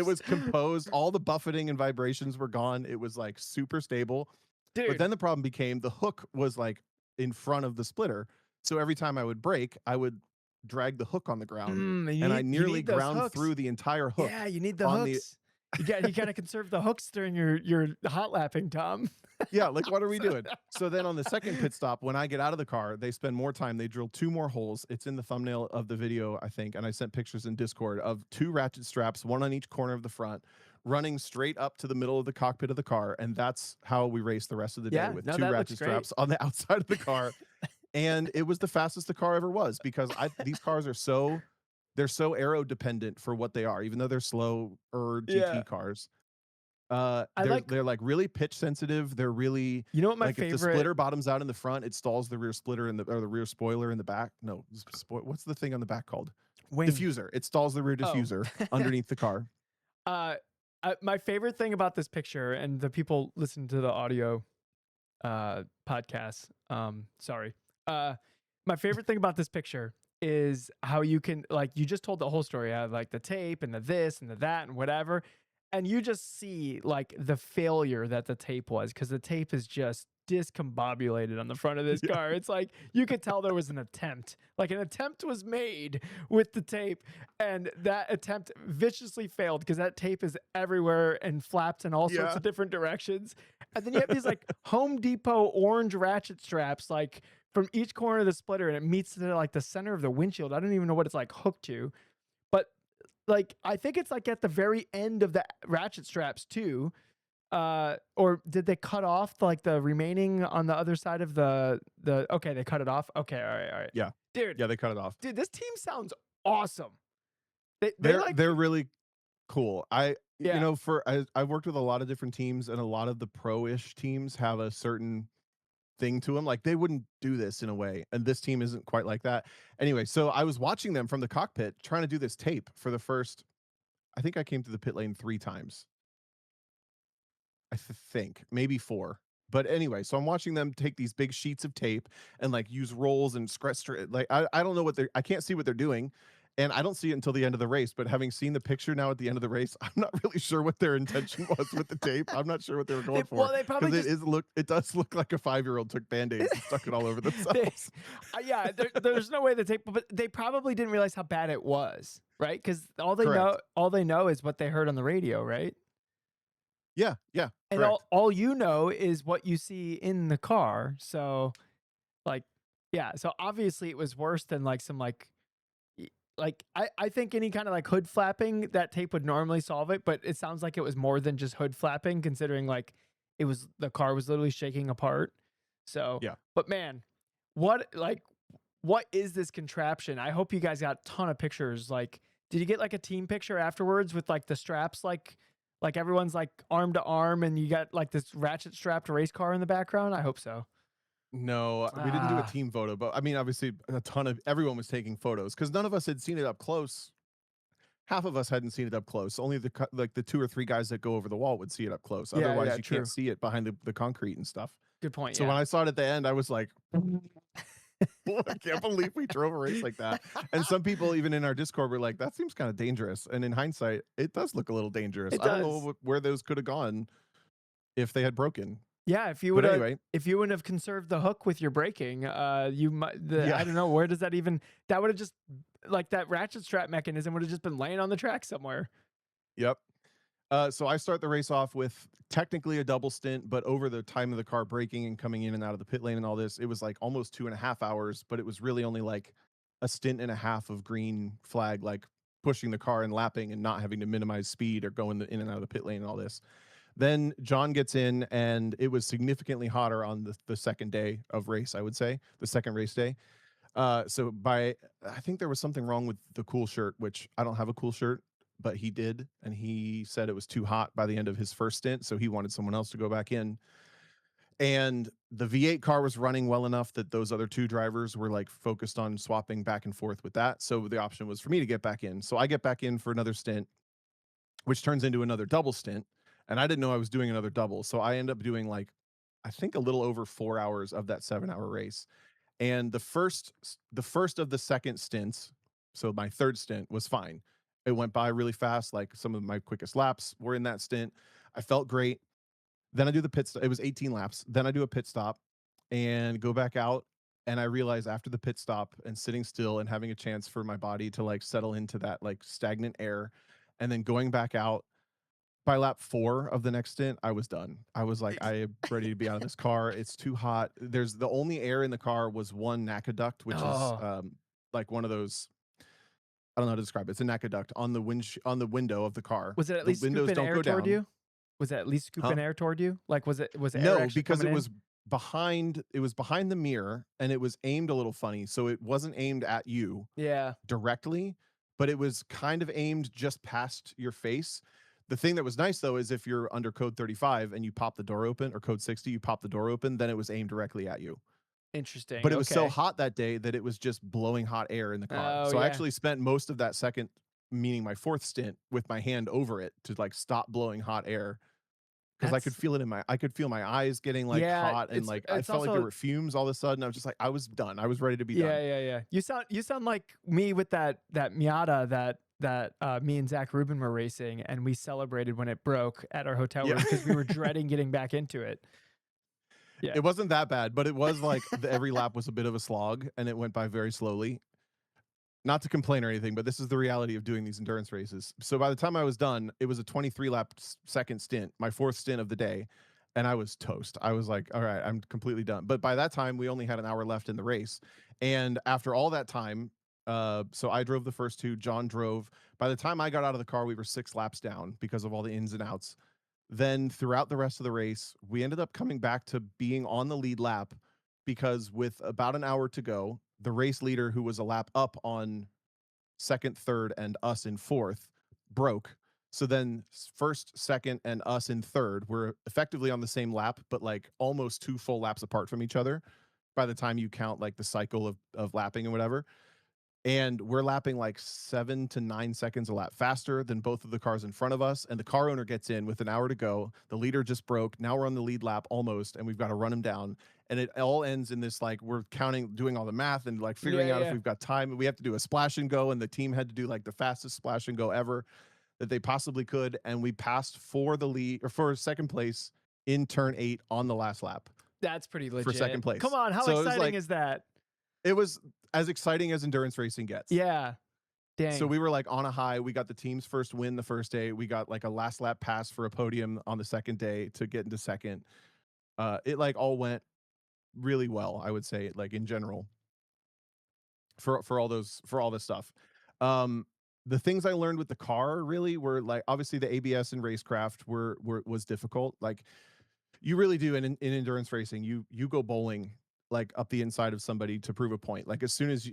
was composed. All the buffeting and vibrations were gone. It was like super stable. Dude. But then the problem became the hook was like in front of the splitter. So every time I would brake, I would drag the hook on the ground, and I nearly ground through the entire hook. Yeah, you need the hooks. You got to conserve the hooks during your hot lapping, Tom. Yeah, like what are we doing? So then on the second pit stop, when I get out of the car, they spend more time. They drill 2 more holes. It's in the thumbnail of the video, I think, and I sent pictures in Discord of 2 ratchet straps, one on each corner of the front, running straight up to the middle of the cockpit of the car, and that's how we raced the rest of the day with 2 ratchet straps on the outside of the car. And it was the fastest the car ever was, because these cars are they're so aero dependent for what they are, even though they're slow GT cars. They're like really pitch sensitive. They're really, you know what my like favorite, if the splitter bottoms out in the front, it stalls the rear splitter or the rear spoiler in the back. No, what's the thing on the back called? Wing. Diffuser. It stalls the rear diffuser underneath the car. My favorite thing about this picture, and the people listen to the audio podcast, sorry. My favorite thing about this picture is how you can, like, you just told the whole story. I have like the tape and the this and the that and whatever. And you just see like the failure that the tape was, because the tape is just discombobulated on the front of this car. It's like you could tell there was an attempt. Like an attempt was made with the tape, and that attempt viciously failed because that tape is everywhere and flaps in all sorts of different directions. And then you have these like Home Depot orange ratchet straps like from each corner of the splitter, and it meets to like the center of the windshield. I don't even know what it's like hooked to. But like, I think it's like at the very end of the ratchet straps too. Or did they cut off like the remaining on the other side of the, okay, they cut it off. Okay. All right. Yeah. Dude. Yeah, they cut it off. Dude, this team sounds awesome. They're really cool. I've worked with a lot of different teams, and a lot of the pro-ish teams have a certain thing to them. Like they wouldn't do this in a way, and this team isn't quite like that. Anyway, so I was watching them from the cockpit trying to do this tape for the first, I think I came to the pit lane 3 times. I think maybe 4. But anyway, so I'm watching them take these big sheets of tape and like use rolls and scratch. Like I don't know I can't see what they're doing, and I don't see it until the end of the race. But having seen the picture now at the end of the race, I'm not really sure what their intention was with the tape. I'm not sure what they were going for. Well, they probably it does look like a 5-year-old took Band-Aids and stuck it all over themselves. There's no way the tape, but they probably didn't realize how bad it was, right? Because all they know is what they heard on the radio, right? Yeah. And all you know is what you see in the car. So like, yeah. So obviously it was worse than like some like I think any kind of like hood flapping, that tape would normally solve it, but it sounds like it was more than just hood flapping, considering like the car was literally shaking apart. So yeah. But man, what is this contraption? I hope you guys got a ton of pictures. Like, did you get like a team picture afterwards with like the straps, like everyone's like arm to arm, and you got like this ratchet strapped race car in the background? I hope so. No, we didn't do a Ah, team photo, but I mean, obviously, a ton of everyone was taking photos because none of us had seen it up close. Half of us hadn't seen it up close. Only like the 2 or 3 guys that go over the wall would see it up close. yeah, Otherwise, yeah, you can't true. see it behind the concrete and stuff. Good point. So when Yeah. I saw it at the end, I was like, I can't believe we drove a race like that. And some people, even in our Discord, were like, that seems kind of dangerous. And in hindsight, it does look a little dangerous. It I don't know does. where those could have gone if they had broken. Yeah, But anyway, if you wouldn't have conserved the hook with your braking, you might the I yeah. don't know, where does that even that would have just like that ratchet strap mechanism would have just been laying on the track somewhere. Yep. So I start the race off with technically a double stint, but over the time of the car braking and coming in and out of the pit lane and all this, it was like almost 2.5 hours, but it was really only like a stint and a half of green flag, like pushing the car and lapping and not having to minimize speed or going in and out of the pit lane and all this. Then John gets in, and it was significantly hotter on the second day of race, I would say, the second race day. So by I think there was something wrong with the cool shirt, which I don't have a cool shirt, but he did, and he said it was too hot by the end of his first stint, so he wanted someone else to go back in. And the V8 car was running well enough that those other two drivers were like focused on swapping back and forth with that. So the option was for me to get back in. So I get back in for another stint, which turns into another double stint. And I didn't know I was doing another double. So I end up doing like, I think a little over 4 hours of that 7 hour race. And the first of the second stints, so my third stint was fine. It went by really fast. Like some of my quickest laps were in that stint. I felt great. Then I do the pit stop. It was 18 laps. Then I do a pit stop and go back out. And I realize after the pit stop and sitting still and having a chance for my body to like settle into that like stagnant air and then going back out by lap 4 of the next stint, I was done. I was like, I am ready to be out of this car. It's too hot. There's the only air in the car was one NACA duct, which is Oh, like one of those. I don't know how to describe it. It's a NACA duct on the on the window of the car. was it at The least windows scooping don't air go toward down, you? Was it at least huh? scooping air toward you? Like, was air No, actually because coming it in? was behind. It was behind the mirror, and it was aimed a little funny, so it wasn't aimed at you Yeah. directly, but it was kind of aimed just past your face. The thing that was nice though is if you're under code 35 and you pop the door open, or code 60, you pop the door open, then it was aimed directly at you. Interesting. But it was so Okay. hot that day that it was just blowing hot air in the car. Oh, So I yeah. actually spent most of that second, meaning my fourth stint, with my hand over it to like stop blowing hot air because That's I could feel my eyes getting like yeah, hot and like I it's felt like there also were fumes all of a sudden. I was just like I was done. I was ready to be yeah, done. yeah, yeah. You sound like me with that Miata that me and Zach Rubin were racing, and we celebrated when it broke at our hotel Yeah. room because we were dreading getting back into it. Yeah. It wasn't that bad, but it was like every lap was a bit of a slog and it went by very slowly. Not to complain or anything, but this is the reality of doing these endurance races. So by the time I was done, it was a 23 lap second stint, my fourth stint of the day, and I was toast. I was like, all right, I'm completely done. But by that time, we only had an hour left in the race. And after all that time, so I drove the first two, John drove. By the time I got out of the car, we were 6 laps down because of all the ins and outs. Then throughout the rest of the race, we ended up coming back to being on the lead lap because with about an hour to go, the race leader who was a lap up on second, third, and us in fourth broke. So then first, second, and us in third were effectively on the same lap, but like almost 2 full laps apart from each other by the time you count like the cycle of lapping and whatever. And we're lapping like 7 to 9 seconds a lap faster than both of the cars in front of us. And the car owner gets in with an hour to go. The leader just broke. Now we're on the lead lap almost, and we've got to run him down. And it all ends in this like we're counting, doing all the math and like figuring Yeah, out if yeah. we've got time. We have to do a splash and go, and the team had to do like the fastest splash and go ever that they possibly could. And we passed for the lead or for second place in turn 8 on the last lap That's pretty for second legit. Come place. on, how So exciting is that? it was as exciting as endurance racing gets. Yeah. So Dang. we were like on a high. We got the team's first win the first day. We got like a last lap pass for a podium on the second day to get into second. It like all went really well, I would say, like in general for all this stuff. Um, the things I learned with the car really were like obviously the ABS and racecraft were was difficult. Like you really do in endurance racing. You go bowling like up the inside of somebody to prove a point. Like as soon as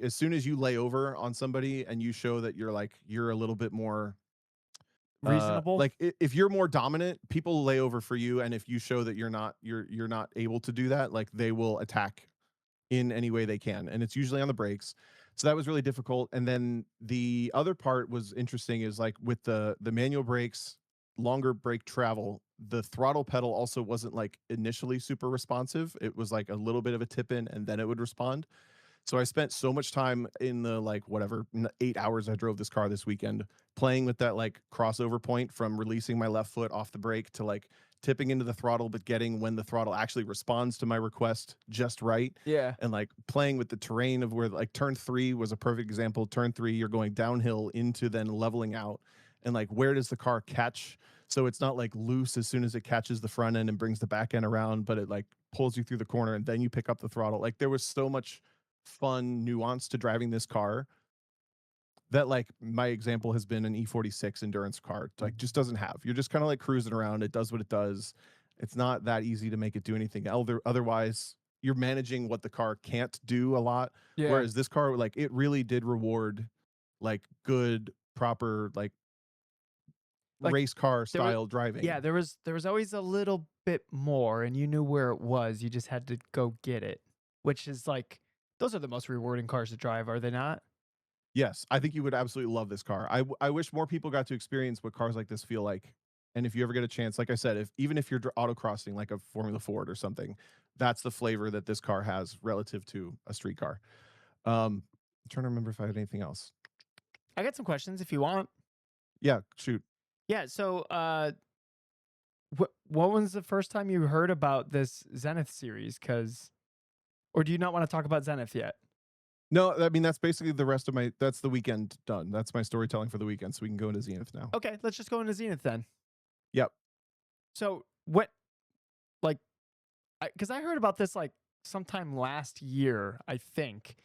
you lay over on somebody and you show that you're like you're a little bit more Reasonable. Like if you're more dominant, people lay over for you, and if you show that you're not able to do that, like they will attack in any way they can, and it's usually on the brakes. So that was really difficult. And then the other part was interesting is like with the manual brakes, longer brake travel, the throttle pedal also wasn't like initially super responsive. It was like a little bit of a tip in and then it would respond. So I spent so much time in the like whatever 8 hours I drove this car this weekend playing with that like crossover point from releasing my left foot off the brake to like tipping into the throttle, but getting when the throttle actually responds to my request just right. Yeah. And like playing with the terrain of where like turn 3 was a perfect example. Turn 3, you're going downhill into then leveling out. And like, where does the car catch? So it's not like loose as soon as it catches the front end and brings the back end around, but it like pulls you through the corner and then you pick up the throttle. Like there was so much fun nuance to driving this car that like my example has been an E46 endurance car like just doesn't have. You're just kind of like cruising around. It does what it does. It's not that easy to make it do anything otherwise. You're managing what the car can't do a lot. Yeah. Whereas this car, like it really did reward like good, proper, like Like race car there was style driving. yeah, there was always a little bit more and you knew where it was. You just had to go get it, which is like those are the most rewarding cars to drive, are they not? Yes, I think you would absolutely love this car. I wish more people got to experience what cars like this feel like. And if you ever get a chance, like I said, if even if you're autocrossing like a Formula Ford or something, that's the flavor that this car has relative to a street car. I'm trying to remember if I had anything else. I got some questions if you want. Yeah, shoot. Yeah, so what was the first time you heard about this Zenith series? Cuz or do you not want to talk about Zenith yet? No, I mean that's basically the rest of my. That's the weekend done. That's my storytelling for the weekend. So we can go into Zenith now. Okay, let's just go into Zenith then. Yep. So what like because I heard about this like sometime last year, I think.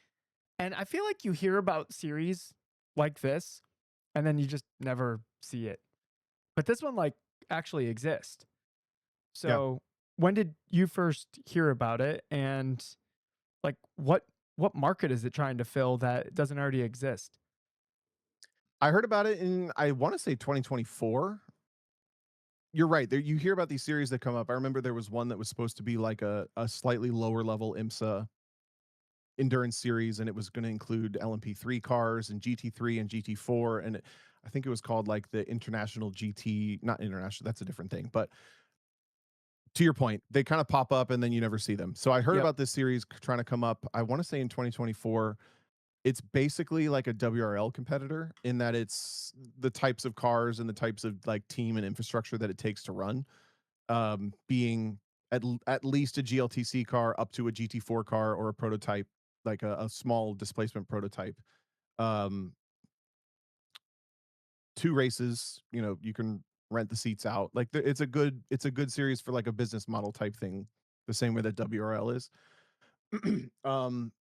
And I feel like you hear about series like this and then you just never see it. But this one like actually exists. Yeah. So when did you first hear about it and like what market is it trying to fill that doesn't already exist? I heard about it in I want to say 2024. You're right. There you hear about these series that come up. I remember there was one that was supposed to be like a slightly lower level IMSA endurance series, and it was going to include LMP3 cars and GT3 and GT4, and I think it was called like the International GT, not international. That's a different thing. But to your point, they kind of pop up and then you never see them. So I heard Yep. about this series trying to come up. I want to say in 2024. It's basically like a WRL competitor in that it's the types of cars and the types of like team and infrastructure that it takes to run. Being at least a GLTC car up to a GT4 car or a prototype, like a small displacement prototype. Um, 2 races, you can rent the seats out. Like it's a good series for like a business model type thing, the same way that WRL is. um,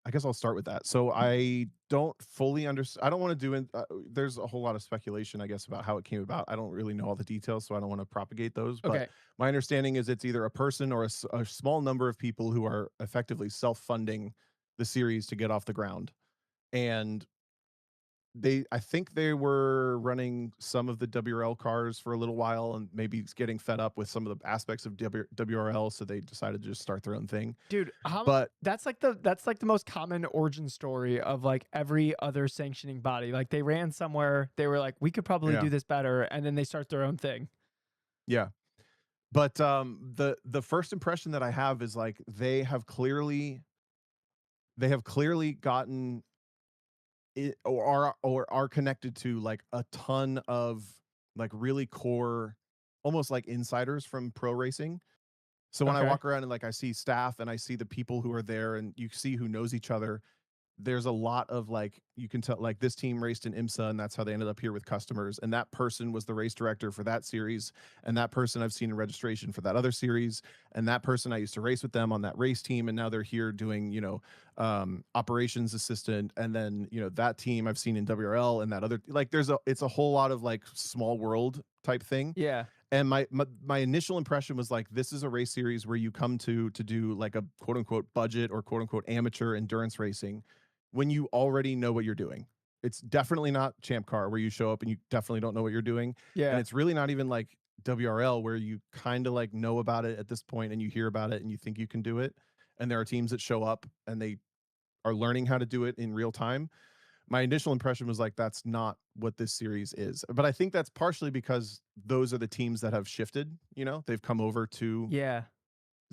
I guess I'll start with that. So I don't fully understand. I don't want to do it. There's a whole lot of speculation, I guess, about how it came about. I don't really know all the details, so I don't want to propagate those. But Okay. my understanding is it's either a person or a small number of people who are effectively self-funding the series to get off the ground. And I think they were running some of the WRL cars for a little while and maybe getting fed up with some of the aspects of WRL, so they decided to just start their own thing. Dude, how But that's like the most common origin story of like every other sanctioning body. Like they ran somewhere, they were like, we could probably yeah, do this better, and then they start their own thing. yeah. But the first impression that I have is like they have clearly gotten it or are connected to like a ton of like really core almost like insiders from pro racing. So when I Okay. walk around and like I see staff and I see the people who are there and you see who knows each other, there's a lot of like you can tell like this team raced in IMSA and that's how they ended up here with customers, and that person was the race director for that series, and that person I've seen in registration for that other series, and that person I used to race with them on that race team, and now they're here doing operations assistant, and then that team I've seen in WRL and that other like it's a whole lot of like small world type thing. Yeah. And my initial impression was like this is a race series where you come to do like a quote unquote budget or quote unquote amateur endurance racing when you already know what you're doing. It's definitely not Champ Car where you show up and you definitely don't know what you're doing. And Yeah. it's really not even like WRL where you kind of like know about it at this point and you hear about it and you think you can do it. And there are teams that show up and they are learning how to do it in real time. My initial impression was like, that's not what this series is. But I think that's partially because those are the teams that have shifted, they've come over to Yeah.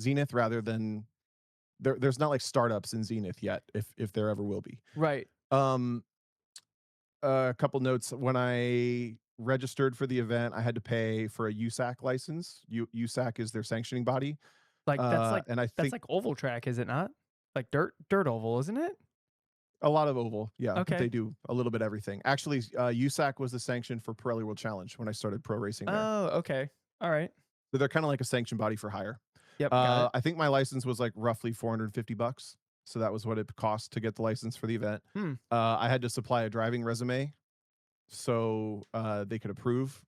Zenith rather than there's not like startups in Zenith yet, if there ever will be. Right. Um, a couple notes. When I registered for the event, I had to pay for a USAC license. USAC is their sanctioning body. Like And I that's think like oval track, is it not? Like dirt oval, isn't it? a lot of oval, yeah, but Okay. they do a little bit everything. Actually, USAC was the sanction for Pirelli World Challenge when I started pro racing there. Oh, okay. All right. So they're kind of like a sanction body for hire. Yep, got it. I think my license was like roughly $450. So that was what it cost to get the license for the event. Hmm. I had to supply a driving resume so they could approve.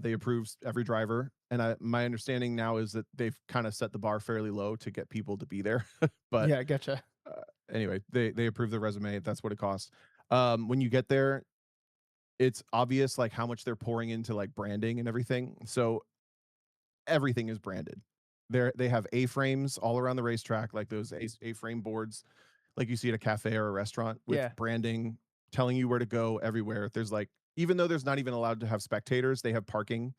They approved every driver, and my understanding now is that they've kind of set the bar fairly low to get people to be there. But Yeah, gotcha. anyway, they approved the resume. That's what it costs. When you get there, it's obvious like how much they're pouring into like branding and everything. So everything is branded. They have A-frames all around the racetrack, like those A-frame boards, like you see at a cafe or a restaurant with Yeah. branding telling you where to go everywhere. There's like, even though there's not even allowed to have spectators, they have parking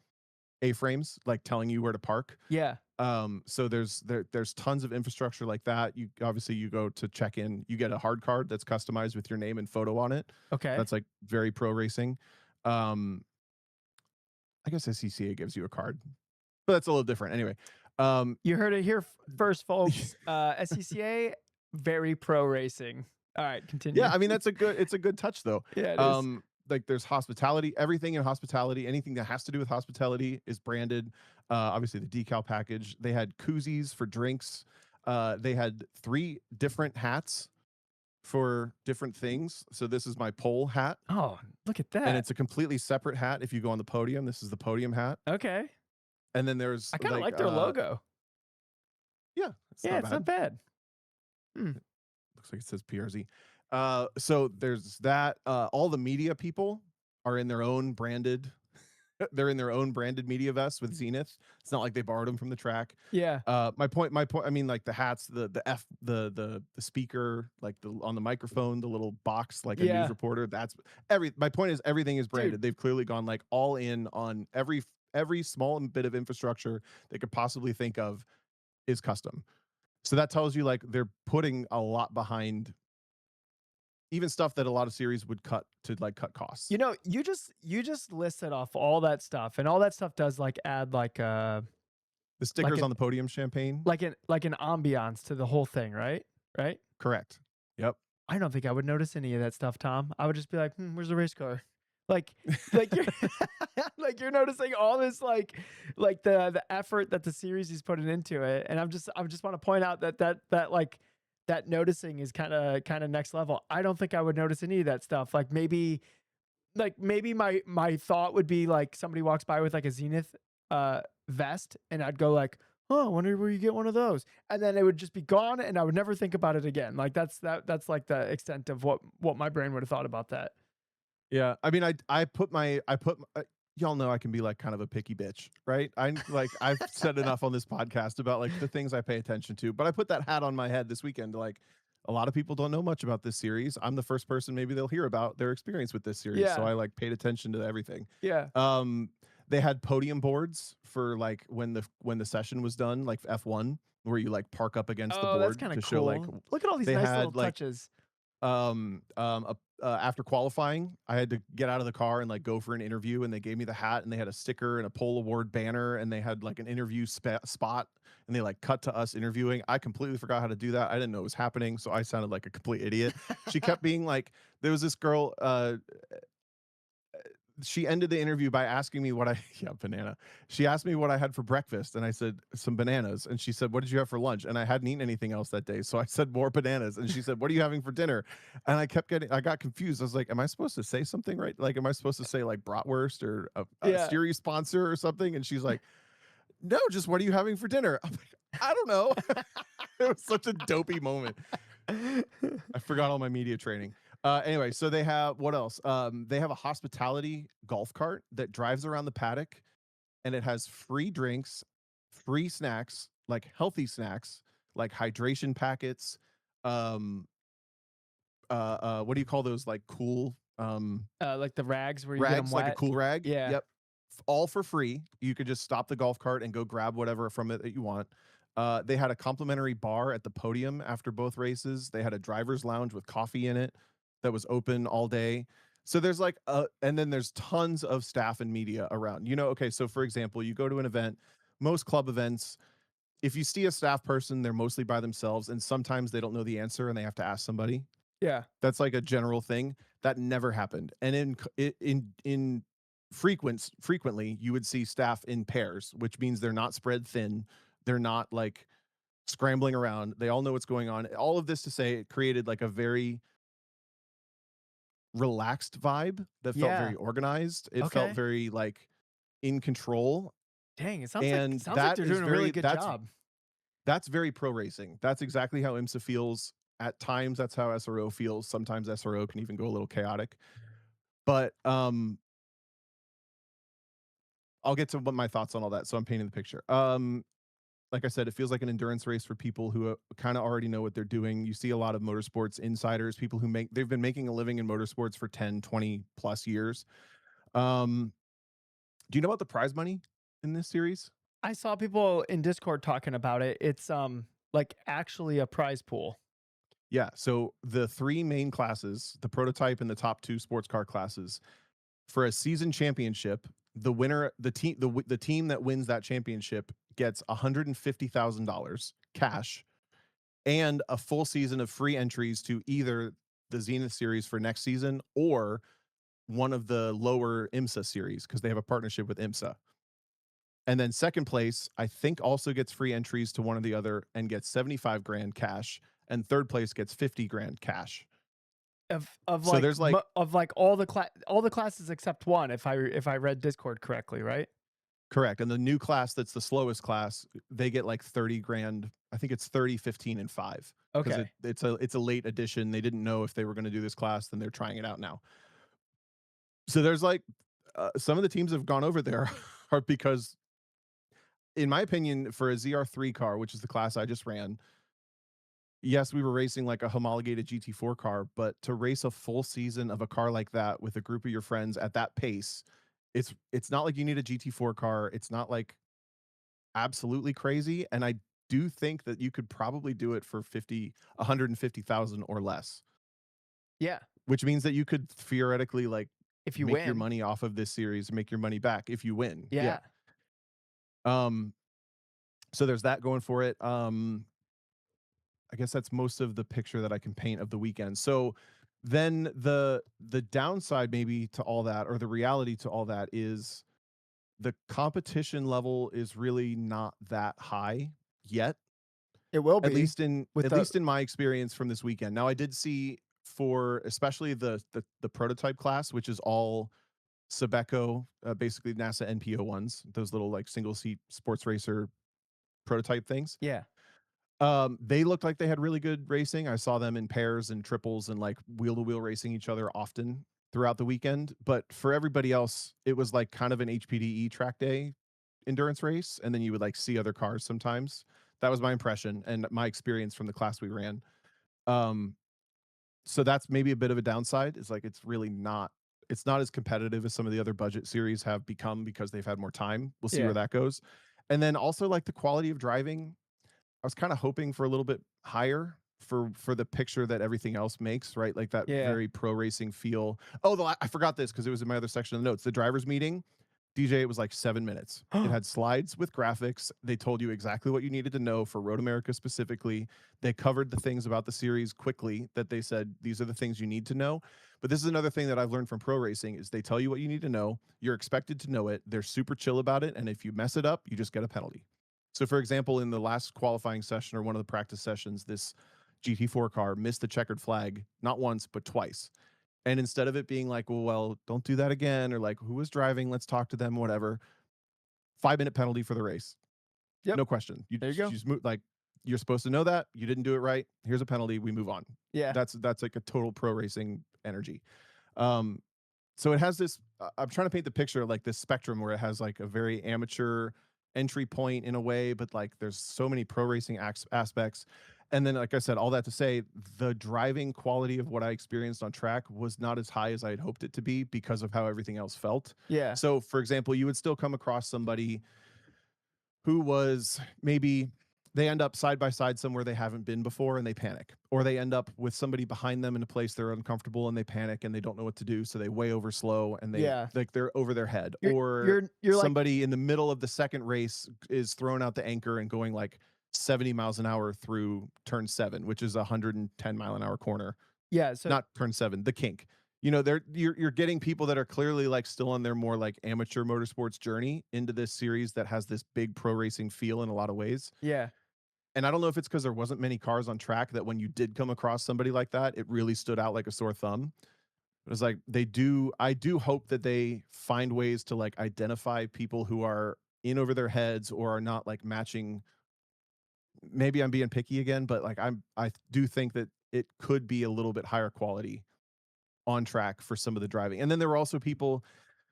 A-frames like telling you where to park. Yeah. So there's tons of infrastructure like that. You obviously you go to check in, you get a hard card that's customized with your name and photo on it. Okay. That's like very pro racing. I guess SCCA gives you a card, but that's a little different. Anyway, you heard it here first, folks. SCCA, very pro racing. All right, continue. Yeah, I mean it's a good touch though. Yeah, it is. Like there's hospitality, everything in hospitality, anything that has to do with hospitality is branded. Obviously the decal package. They had koozies for drinks. They had 3 different hats for different things. So this is my pole hat. Oh, look at that. And it's a completely separate hat. If you go on the podium, this is the podium hat. Okay. And then there's I kind of like their logo. Yeah, it's not bad. Looks like it says PRZ. So there's that. All the media people are in their own branded. They're in their own branded media vests with Zenith. It's not like they borrowed them from the track. Yeah. My point. I mean, like the hats, the speaker, like on the microphone, the little box, like a news reporter. That's my point is everything is branded. Dude. They've clearly gone like all in on every small bit of infrastructure they could possibly think of is custom. So that tells you like they're putting a lot behind even stuff that a lot of series would cut costs. You just listed off all that stuff, and all that stuff does like add like the stickers on the podium champagne, like an ambiance to the whole thing, right? Right? Correct. Yep. I don't think I would notice any of that stuff, Tom. I would just be like, where's the race car? Like you're like you're noticing all this like the effort that the series is putting into it, and I just want to point out that like that noticing is kind of next level. I don't think I would notice any of that stuff. Like maybe my thought would be like somebody walks by with like a Zenith vest, and I'd go like, oh, I wonder where you get one of those, and then it would just be gone, and I would never think about it again. Like that's like the extent of what my brain would have thought about that. Yeah, I mean, I put y'all know I can be like kind of a picky bitch, right? I've said enough on this podcast about like the things I pay attention to, but I put that hat on my head this weekend. Like a lot of people don't know much about this series. I'm the first person maybe they'll hear about their experience with this series. Yeah. So I like paid attention to everything. Yeah. They had podium boards for like when the session was done, like F1, where you like park up against the board that's kind of cool. show like look at all these nice little touches. After qualifying, I had to get out of the car and like go for an interview, and they gave me the hat, and they had a sticker and a pole award banner, and they had like an interview spot, and they like cut to us interviewing. I completely forgot how to do that. I didn't know it was happening, so I sounded like a complete idiot. She kept being like, there was this girl, she ended the interview by asking me banana. She asked me what I had for breakfast, and I said some bananas, and she said, what did you have for lunch? And I hadn't eaten anything else that day, so I said more bananas, and she said, what are you having for dinner? And I got confused. I was like, am I supposed to say something right? Like, am I supposed to say like bratwurst or a series sponsor or something? And she's like, no, just what are you having for dinner? I'm like, I don't know. It was such a dopey moment. I forgot all my media training. Anyway, so they have what else? They have a hospitality golf cart that drives around the paddock, and it has free drinks, free snacks, like healthy snacks, like hydration packets. Um, what do you call those? Like cool Like the rags where you get them rags, like a wet. cool rag. Yeah. Yep, all for free. You could just stop the golf cart and go grab whatever from it that you want. They had a complimentary bar at the podium after both races. They had a driver's lounge with coffee in it that was open all day. So there's like and then there's tons of staff and media around. Okay, so for example, you go to an event, most club events, if you see a staff person, they're mostly by themselves, and sometimes they don't know the answer and they have to ask somebody. Yeah. That's like a general thing. That never happened. And in frequently you would see staff in pairs, which means they're not spread thin. They're not like scrambling around. They all know what's going on. All of this to say it created like a very relaxed vibe that felt Yeah. very organized. It felt Okay. very like in control. Dang, it And sounds like that they're is doing a really very good job. that's very pro racing. That's exactly how IMSA feels. At times that's how SRO feels. Sometimes SRO can even go a little chaotic. But I'll get to what my thoughts on all that. So I'm painting the picture. Like I said, it feels like an endurance race for people who kind of already know what they're doing. You see a lot of motorsports insiders, people who they've been making a living in motorsports for 10, 20 plus years. Do you know about the prize money in this series? I saw people in Discord talking about it. It's like actually a prize pool. Yeah. So the three main classes, the prototype and the top two sports car classes, for a season championship, the winner, the team that wins that championship gets $150,000 cash and a full season of free entries to either the Zenith series for next season or one of the lower IMSA series because they have a partnership with IMSA. And then second place, I think also gets free entries to one or the other and gets 75 grand cash. And third place gets 50 grand cash. So there's like All the classes except one if I read Discord correctly, right? correct. And the new class that's the slowest class, they get like 30 grand. I think it's 30, 15, and 5. Because Okay. it's a late addition. They didn't know if they were going to do this class, then they're trying it out now. So there's like some of the teams have gone over there are because, in my opinion, for a ZR3 car, which is the class I just ran, yes, we were racing like a homologated GT4 car, but to race a full season of a car like that with a group of your friends at that pace, it's not like you need a GT4 car. It's not like absolutely crazy, and I do think that you could probably do it for 150,000 or less, Yeah. which means that you could theoretically like If you make your win. money off of this series, make your money back if you win. Yeah. Yeah. Um so there's that going for it. I guess that's most of the picture that I can paint of the weekend. So then the downside maybe to all that, or the reality to all that, is the competition level is really not that high yet. It will At be least in with at the least in my experience from this weekend. Now I did see, for especially the prototype class, which is all Sabeco, basically NASA NPO ones, those little like single seat sports racer prototype things. yeah. They looked like they had really good racing. I saw them in pairs and triples and like wheel to wheel racing each other often throughout the weekend. But for everybody else, it was like kind of an HPDE track day endurance race. And then you would like see other cars sometimes. That was my impression and my experience from the class we ran. Um, so that's maybe a bit of a downside. Is like it's not as competitive as some of the other budget series have become because they've had more time. We'll see where Yeah. that goes. And then also like the quality of driving, I was kind of hoping for a little bit higher for the picture that everything else makes, right? Like that Yeah. very pro racing feel. Oh, I forgot this because it was in my other section of the notes. The drivers meeting, DJ, it was like 7 minutes. It had slides with graphics. They told you exactly what you needed to know for Road America specifically. They covered the things about the series quickly that they said, these are the things you need to know. But this is another thing that I've learned from pro racing is they tell you what you need to know. You're expected to know it. They're super chill about it. And if you mess it up, you just get a penalty. So for example, in the last qualifying session or one of the practice sessions, this GT4 car missed the checkered flag, not once, but twice. And instead of it being like, well, don't do that again, or like, who was driving? Let's talk to them, whatever. 5-minute penalty for the race. Yep. No question. You There you go. just move, like, you're supposed to know that. You didn't do it right. Here's a penalty. We move on. Yeah. That's like a total pro racing energy. Um, so it has this. I'm trying to paint the picture of like this spectrum where it has like a very amateur entry point in a way, but like there's so many pro racing aspects. And then, like I said, all that to say, the driving quality of what I experienced on track was not as high as I had hoped it to be because of how everything else felt. Yeah. So, for example, you would still come across somebody who was maybe they end up side by side somewhere they haven't been before and they panic, or they end up with somebody behind them in a place they're uncomfortable and they panic and they don't know what to do, so they way over slow and they Yeah. like they're over their head. You're Or you're like, somebody in the middle of the second race is throwing out the anchor and going like 70 miles an hour through turn 7, which is a 110-mile-an-hour corner. yeah, so Not turn 7, the kink. You know, you're getting people that are clearly like still on their more like amateur motorsports journey into this series that has this big pro racing feel in a lot of ways. yeah. And I don't know if it's because there wasn't many cars on track that when you did come across somebody like that, it really stood out like a sore thumb. It was like I do hope that they find ways to like identify people who are in over their heads or are not like matching. Maybe I'm being picky again, but like I do think that it could be a little bit higher quality on track for some of the driving. And then there were also people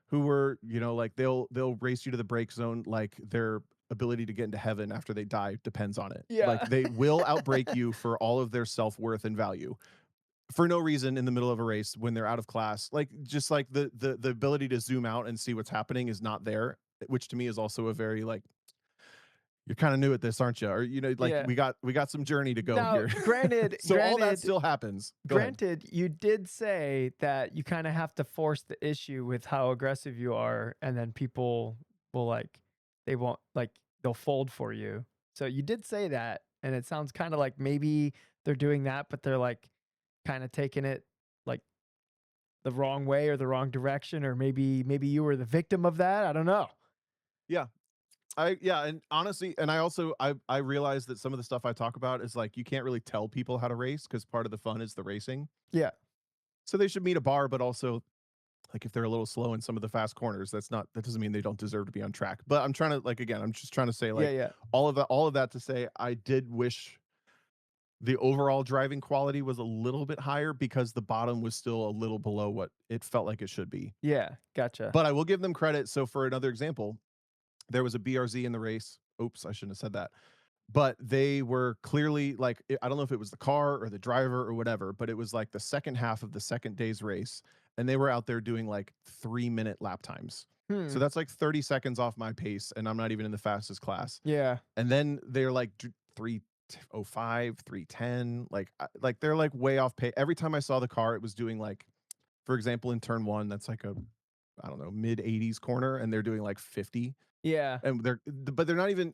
who were, you know, like they'll race you to the break zone like their ability to get into heaven after they die depends on it. Like Yeah. they will outbreak you for all of their self-worth and value for no reason in the middle of a race when they're out of class. Like just like the ability to zoom out and see what's happening is not there, which to me is also a very like you're kind of new at this, aren't you? Or you know, like Yeah. we got some journey to go Now, here. granted So all that granted still happens. Go ahead. granted, you did say that you kinda have to force the issue with how aggressive you are, and then people will, like they won't like, they'll fold for you. So you did say that, and it sounds kinda like maybe they're doing that, but they're, like, kinda taking it, like, the wrong way or the wrong direction, or maybe you were the victim of that, I don't know. Yeah, and honestly, and I realize that some of the stuff I talk about is like you can't really tell people how to race because part of the fun is the racing. Yeah. So they should meet a bar, but also like if they're a little slow in some of the fast corners, that doesn't mean they don't deserve to be on track. But I'm trying to like again, I'm just trying to say Yeah, like yeah. all of that to say I did wish the overall driving quality was a little bit higher because the bottom was still a little below what it felt like it should be. Yeah, gotcha. But I will give them credit. So for another example, there was a BRZ in the race. Oops, I shouldn't have said that. But they were clearly like I don't know if it was the car or the driver or whatever, but it was like the second half of the second day's race, and they were out there doing like 3-minute lap times. So Hmm, that's like 30 seconds off my pace, and I'm not even in the fastest class. yeah. And then they're like 3:05, 3:10, like they're like way off pace. Every time I saw the car, it was doing like, for example, in turn one, that's like a I don't know mid 80s corner, and they're doing like 50, Yeah. and they're not even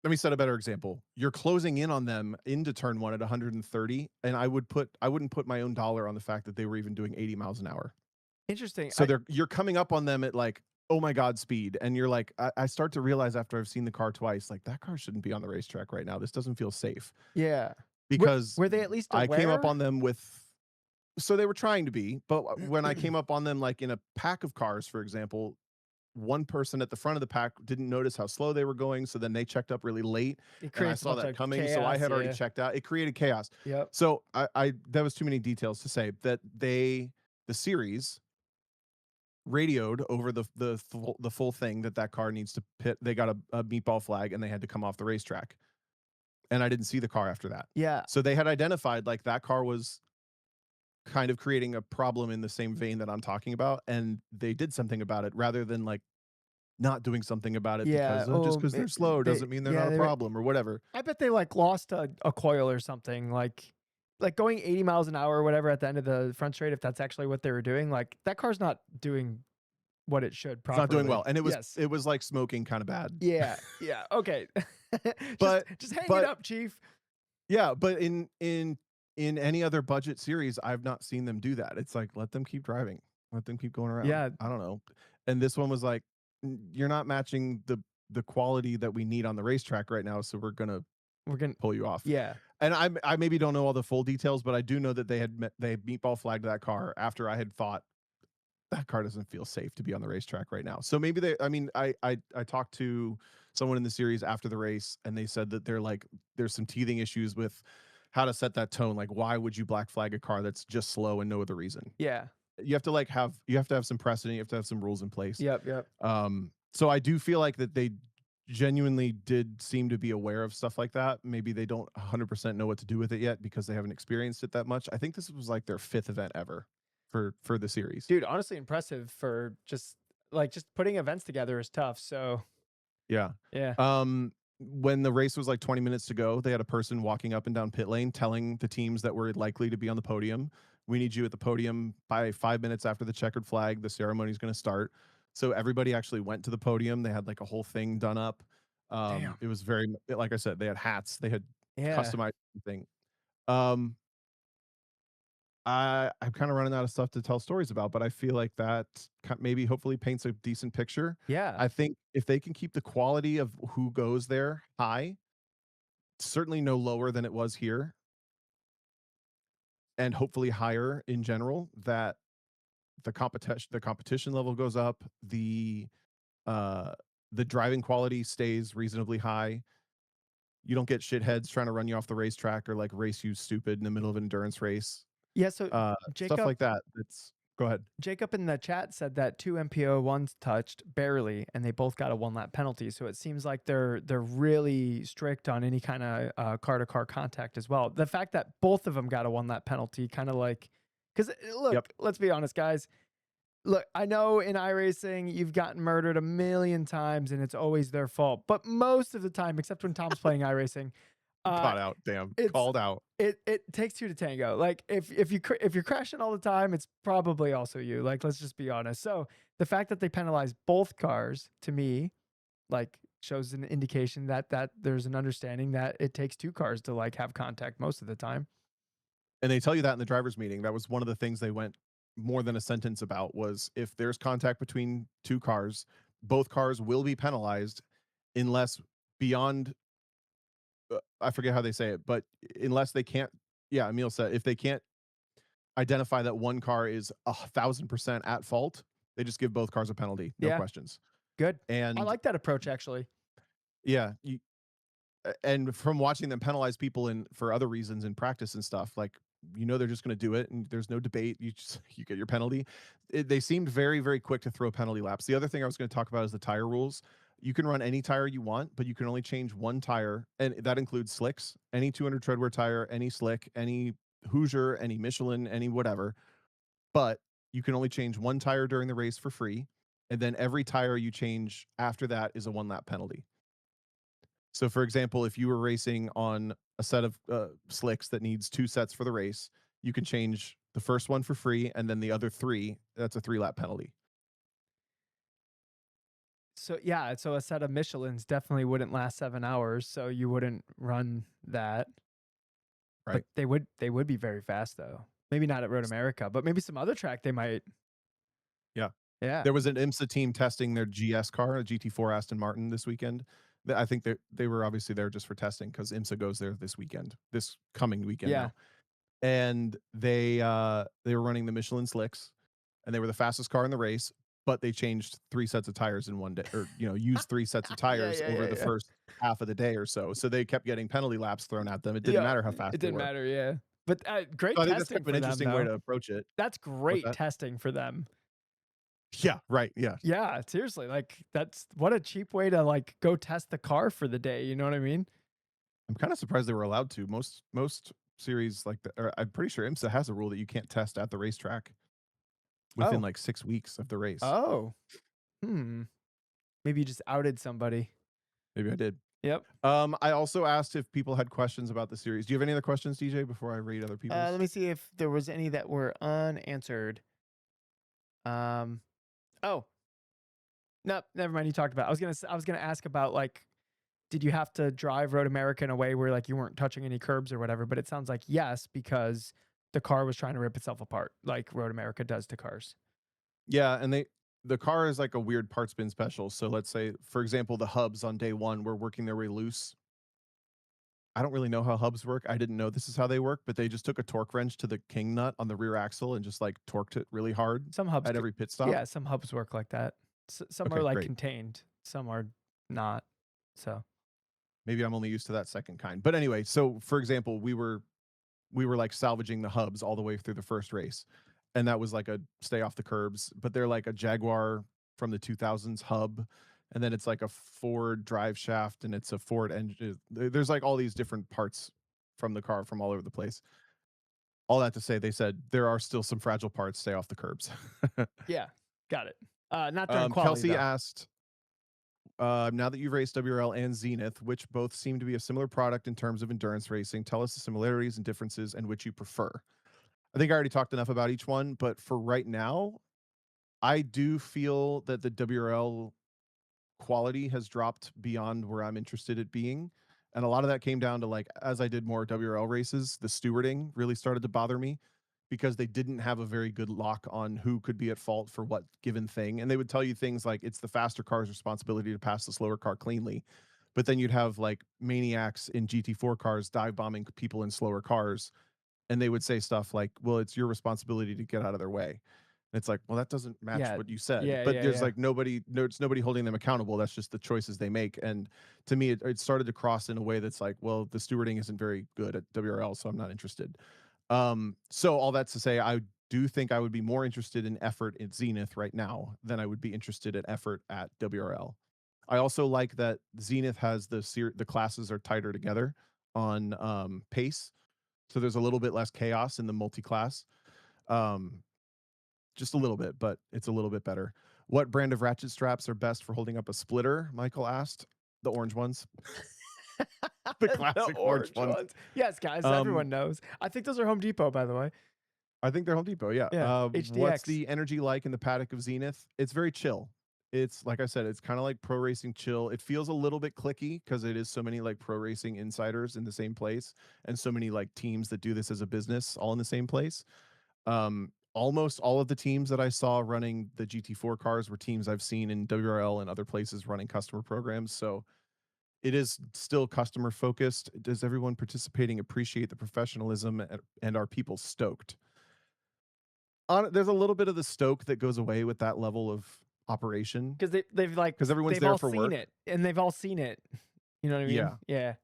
let me set a better example. You're closing in on them into turn 1 at 130, and I wouldn't put my own dollar on the fact that they were even doing 80 miles an hour. Interesting, So you're coming up on them at like, oh my God, speed. And you're like, I start to realize after I've seen the car twice, like that car shouldn't be on the racetrack right now. This doesn't feel safe yeah. because Were they at least I came up aware? on them with so they were trying to be, but when I came up on them like in a pack of cars, for example, one person at the front of the pack didn't notice how slow they were going, so then they checked up really late, It and I creates a saw bunch that of coming, so I chaos, had already yeah. checked out. It created chaos. Yep. So I that was too many details to say that the series radioed over the full thing that that car needs to pit. They got a meatball flag and they had to come off the racetrack, and I didn't see the car after that. Yeah. So they had identified like that car was kind of creating a problem in the same vein that I'm talking about, and they did something about it rather than like not doing something about it Yeah. because oh, just Oh, because they're slow they doesn't mean they're yeah, not a they were problem or whatever. I bet they, like, lost a coil or something, like, going 80 miles an hour or whatever at the end of the front straight, if that's actually what they were doing, like, that car's not doing what it should It's not doing well, properly. and Yes. it was like smoking kind of bad. Yeah, yeah, okay. but Just hang it but up, chief. yeah, but in any other budget series, I've not seen them do that. It's like let them keep driving, let them keep going around. Yeah, I don't know. And this one was like, You're not matching the quality that we need on the racetrack right now, so we're gonna we're gonna pull you off." yeah. And I maybe don't know all the full details, but I do know that they meatball flagged that car after I had thought that car doesn't feel safe to be on the racetrack right now. So maybe they I mean, I talked to someone in the series after the race and they said that they're like there's some teething issues with how to set that tone. Like, why would you black flag a car that's just slow and no other reason? Yeah. You have to have some precedent. You have to have some rules in place. Yep. Yep. So I do feel like that they genuinely did seem to be aware of stuff like that. Maybe they don't 100% know what to do with it yet because they haven't experienced it that much. I think this was like their 5th event ever for the series. Dude, honestly impressive for just putting events together is tough. So Yeah. yeah. When the race was like 20 minutes to go, they had a person walking up and down pit lane telling the teams that were likely to be on the podium, "We need you at the podium by 5 minutes after the checkered flag. The ceremony is going to start." So everybody actually went to the podium. They had like a whole thing done up. Damn. It was very like I said, they had hats, they had Yeah. customized thing. Um, I'm kind of running out of stuff to tell stories about, but I feel like that maybe hopefully paints a decent picture. Yeah. I think if they can keep the quality of who goes there high, certainly no lower than it was here, and hopefully higher in general, that the competition level goes up, uh the driving quality stays reasonably high. You don't get shitheads trying to run you off the racetrack or like race you stupid in the middle of an endurance race. Yeah. So Stuff Jacob like that. It's Go ahead. Jacob in the chat said that two MPO ones touched barely, and they both got a 1 lap penalty. So it seems like they're really strict on any kind of car to car contact as well. The fact that both of them got a 1 lap penalty, kind of like, because look, Yep. let's be honest, guys. Look, I know in iRacing you've gotten murdered a million times, and it's always their fault. But most of the time, except when Tom's playing iRacing, uh, Caught out. Damn. it's Called out. it takes two to tango. Like if you're crashing all the time, it's probably also you. Like let's just be honest. So the fact that they penalize both cars to me like shows an indication that there's an understanding that it takes two cars to like have contact most of the time. And they tell you that in the drivers meeting. That was one of the things they went more than a sentence about, was if there's contact between two cars, both cars will be penalized unless beyond I forget how they say it, but unless they can't, yeah, Emil said if they can't identify that one car is 1,000% at fault, they just give both cars a penalty, no Yeah, questions. good. I And like that approach actually. yeah, and from watching them penalize people in for other reasons in practice and stuff, like they're just going to do it, and there's no debate. You get your penalty. They seemed very very quick to throw penalty laps. The other thing I was going to talk about is the tire rules. You can run any tire you want, but you can only change one tire, and that includes slicks. Any 200 treadwear tire, any slick, any Hoosier, any Michelin, any whatever. But you can only change one tire during the race for free, and then every tire you change after that is a 1 lap penalty. So, for example, if you were racing on a set of slicks that needs 2 sets for the race, you can change the first one for free, and then the other 3, that's a 3 lap penalty. So yeah, so a set of Michelins definitely wouldn't last 7 hours, so you wouldn't run that. But Right. they would be very fast though. Maybe not at Road America, but maybe some other track they might. Yeah. Yeah. There was an IMSA team testing their GS car, a GT4 Aston Martin, this weekend. I think they were obviously there just for testing because IMSA goes there this coming weekend Yeah. now. And they were running the Michelin slicks, and they were the fastest car in the race, but they changed 3 sets of tires in one day, or used 3 sets of Yeah, tires yeah, over yeah, the yeah. first half of the day or so. So they kept getting penalty laps thrown at them. It didn't Yeah, matter how fast it they didn't were. matter, yeah. But, So great I think that's kind testing of an for them, interesting way though. to approach it. That's What's great that? testing for them. Yeah, right. Yeah. Yeah, seriously, like, that's what a cheap way to, like, go test the car for the day, you know what I mean? I'm kind of surprised they were allowed to. Most series like that, or I'm pretty sure IMSA has a rule that you can't test at the racetrack within Oh. like 6 weeks of the race. Oh. Hmm. Maybe you just outed somebody. Maybe I did. Yep. I also asked if people had questions about the series. Do you have any other questions, DJ, before I read other people's? Let me see if there was any that were unanswered. Um, oh, no, never mind, you talked about it. I was gonna ask about, like, did you have to drive Road America in a way where like you weren't touching any curbs or whatever? But it sounds like yes, because the car was trying to rip itself apart, like Road America does to cars. Yeah, and the car is like a weird parts bin special. So let's say, for example, the hubs on day one were working their way loose. I don't really know how hubs work. I didn't know this is how they work, but they just took a torque wrench to the king nut on the rear axle and just like torqued it really hard Some hubs, at every pit stop. yeah, some hubs work like that. Some are Okay, like great. contained, some are not. So Maybe I'm only used to that second kind. But anyway, so for example, we were like salvaging the hubs all the way through the first race. And that was like a stay off the curbs, but they're like a Jaguar from the 2000s hub. And then it's like a Ford drive shaft and it's a Ford engine. There's like all these different parts from the car from all over the place. All that to say, they said there are still some fragile parts, stay off the curbs. Yeah, got it. Not during quality Kelsey though. asked, now that you've raced WRL and Zenith, which both seem to be a similar product in terms of endurance racing, tell us the similarities and differences and which you prefer. I think I already talked enough about each one, but for right now, I do feel that the WRL quality has dropped beyond where I'm interested in being. And a lot of that came down to like, as I did more WRL races, the stewarding really started to bother me because they didn't have a very good lock on who could be at fault for what given thing. And they would tell you things like it's the faster car's responsibility to pass the slower car cleanly. But then you'd have like maniacs in GT4 cars dive bombing people in slower cars. And they would say stuff like, well, it's your responsibility to get out of their way. It's like, well, that doesn't match Yeah, what you said. yeah, But yeah, there's yeah. like nobody, no, it's nobody holding them accountable. That's just the choices they make. And to me, it started to cross in a way that's like, well, the stewarding isn't very good at WRL, so I'm not interested. So all that's to say, I do think I would be more interested in effort at Zenith right now than I would be interested in effort at WRL. I also like that Zenith has the classes are tighter together on pace, so there's a little bit less chaos in the multi-class. Um, just a little bit, but it's a little bit better. What brand of ratchet straps are best for holding up a splitter? Michael asked. The orange ones, the The classic orange orange ones. ones. Yes, guys, Um, everyone knows. I think those are Home Depot, by the way. I think they're Home Depot. Yeah. Yeah, What's HDX. the energy like in the paddock of Zenith? It's very chill. It's like I said, it's kind of like pro racing chill. It feels a little bit clicky because it is so many like pro racing insiders in the same place and so many like teams that do this as a business all in the same place. Almost all of the teams that I saw running the GT4 cars were teams I've seen in WRL and other places running customer programs. So it is still customer focused. Does everyone participating appreciate the professionalism and are people stoked? There's a little bit of the stoke that goes away with that level of operation Because they've like because everyone's they've there all for seen work. it and they've all seen it. You know what I mean? Yeah. Yeah.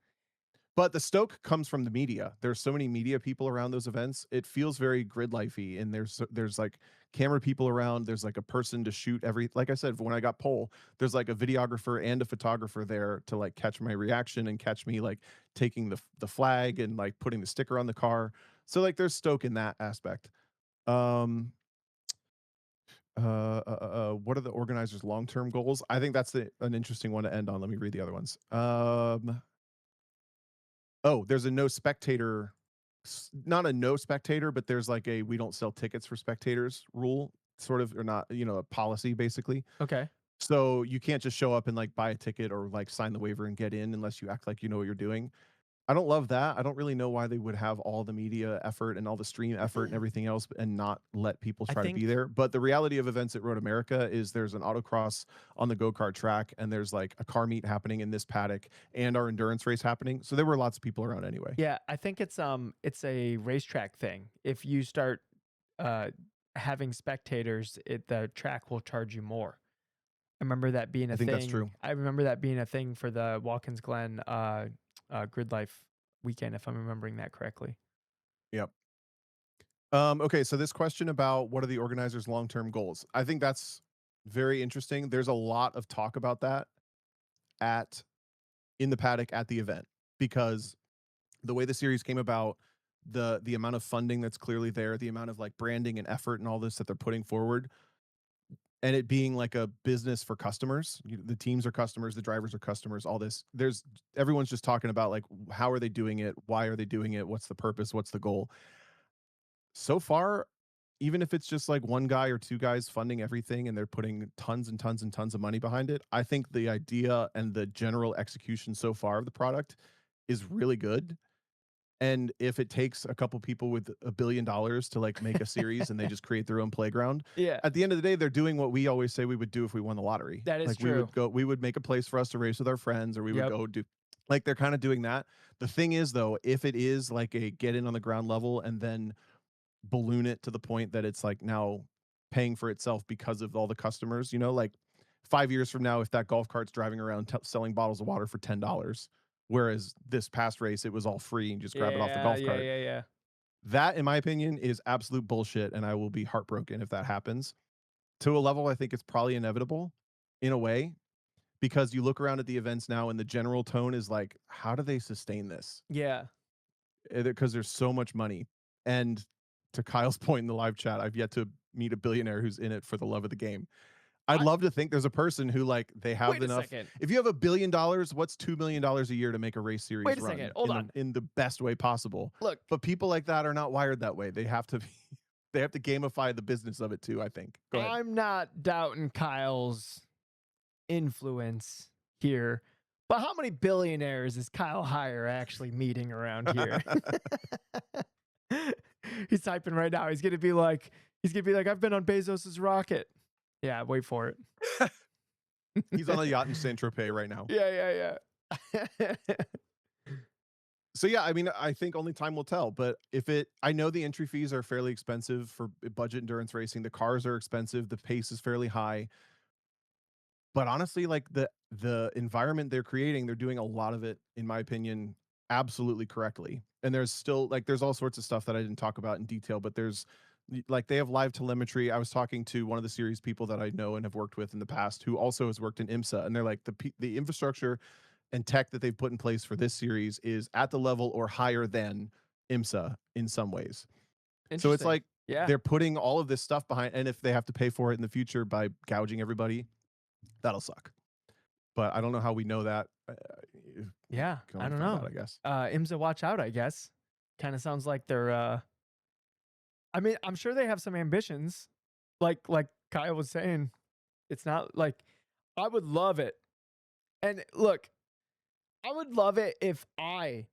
But the stoke comes from the media. There's so many media people around those events. It feels very grid lifey, and there's like camera people around. There's like a person to shoot every. Like I said, when I got pole, there's like a videographer and a photographer there to like catch my reaction and catch me like taking the flag and like putting the sticker on the car. So like there's stoke in that aspect. Um, what are the organizers' long-term goals? I think that's an interesting one to end on. Let me read the other ones. Oh, there's a no spectator, not a no spectator, but there's like a we don't sell tickets for spectators rule, sort of, or not, a policy basically. Okay. So you can't just show up and like buy a ticket or like sign the waiver and get in unless you act like you know what you're doing. I don't love that. I don't really know why they would have all the media effort and all the stream effort and everything else and not let people I try to be think there. But the reality of events at Road America is there's an autocross on the go-kart track and there's like a car meet happening in this paddock and our endurance race happening. So there were lots of people around anyway. yeah, I think it's a racetrack thing. If you start uh having spectators, the track will charge you more. I remember that being I a think that's thing. true. I remember that being a thing for the Watkins Glen Grid Life weekend, if I'm remembering that correctly. Yep. Okay, so this question about what are the organizers' long-term goals? I think that's very interesting. There's a lot of talk about that at in the paddock at the event because the way the series came about, the amount of funding that's clearly there, the amount of like branding and effort and all this that they're putting forward, and it being like a business for customers. The teams are customers, the drivers are customers. All this, there's everyone's just talking about like how are they doing it, why are they doing it, what's the purpose, what's the goal. So far, even if it's just like one guy or two guys funding everything and they're putting tons and tons and tons of money behind it, I think the idea and the general execution so far of the product is really good. And if it takes a couple people with $1 billion to like make a series and they just create their own playground, Yeah, at the end of the day, they're doing what we always say we would do if we won the lottery. that is Like true. we would make a place for us to race with our friends, or we would Yep. go do like they're kind of doing that. The thing is though, if it is like a get in on the ground level and then balloon it to the point that it's like now paying for itself because of all the customers, like 5 years from now, if that golf cart's driving around selling bottles of water for $10, whereas this past race, it was all free and just grab it off the Yeah, golf yeah, cart. yeah, yeah. That, in my opinion, is absolute bullshit, and I will be heartbroken if that happens. To a level, I think it's probably inevitable in a way, because you look around at the events now and the general tone is like, how do they sustain this? Yeah. Because there's so much money. And to Kyle's point in the live chat, I've yet to meet a billionaire who's in it for the love of the game. I'd I love to think there's a person who like they have Wait a enough. second. If you have $1 billion, what's $2 million a year to make a race Wait series a second. run Hold on. in the best way possible? Look, But people like that are not wired that way. They have to be, they have to gamify the business of it too, I think. Go ahead. I'm not doubting Kyle's influence here, but how many billionaires is Kyle Heyer actually meeting around here? He's typing right now. He's gonna be like, I've been on Bezos's rocket. Yeah, wait for it. He's on a yacht in Saint Tropez right now. Yeah, yeah. So yeah, I mean, I think only time will tell. But I know the entry fees are fairly expensive for budget endurance racing. The cars are expensive. The pace is fairly high. But honestly, like the environment they're creating, they're doing a lot of it, in my opinion, absolutely correctly. And there's still like there's all sorts of stuff that I didn't talk about in detail, but there's like they have live telemetry. I was talking to one of the series people that I know and have worked with in the past who also has worked in IMSA, and they're like the infrastructure and tech that they've put in place for this series is at the level or higher than IMSA in some ways. So it's Interesting. like Yeah. they're putting all of this stuff behind, and if they have to pay for it in the future by gouging everybody, that'll suck. But I don't know how we know that. Yeah. Can I only don't find know. out, I guess. IMSA watch out, I guess. Kind of sounds like they're I mean, I'm sure they have some ambitions. Like Kyle was saying, it's not like I would love it. And look, I would love it if I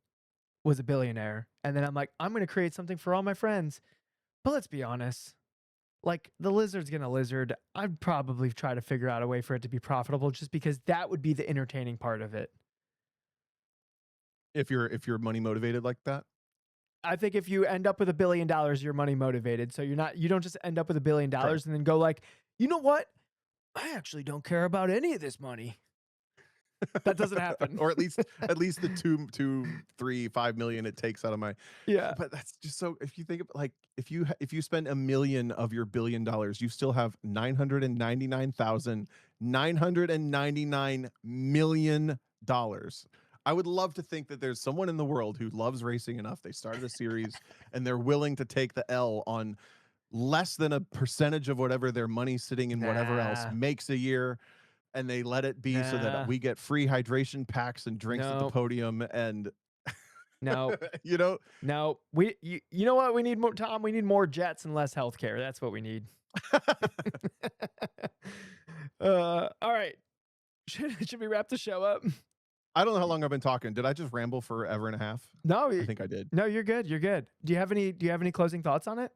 was a billionaire and then I'm like, I'm going to create something for all my friends. But let's be honest. Like the lizard's going to lizard. I'd probably try to figure out a way for it to be profitable just because that would be the entertaining part of it. If you're money motivated like that. I think if you end up with $1 billion, you're money motivated. So you don't just end up with $1 billion Right. and then go like, you know what? I actually don't care about any of this money. That doesn't happen. Or at least the 2, 3, 5 million it takes out of my. Yeah. But that's just so. If you think of like if you spend $1 million of your $1 billion, you still have $999,999,000,000. I would love to think that there's someone in the world who loves racing enough. They started a series and they're willing to take the L on less than a percentage of whatever their money sitting in whatever else Nah. makes a year, and they let it be so that Nah. we get free hydration packs and drinks at the No. podium. And No. you know, No. You know what we need more, Tom? We need more jets and less healthcare. That's what we need. All right. Should we wrap the show up? I don't know how long I've been talking. Did I just ramble for ever and a half? No, I think I did. no, you're good. You're good. Do you have any closing thoughts on it?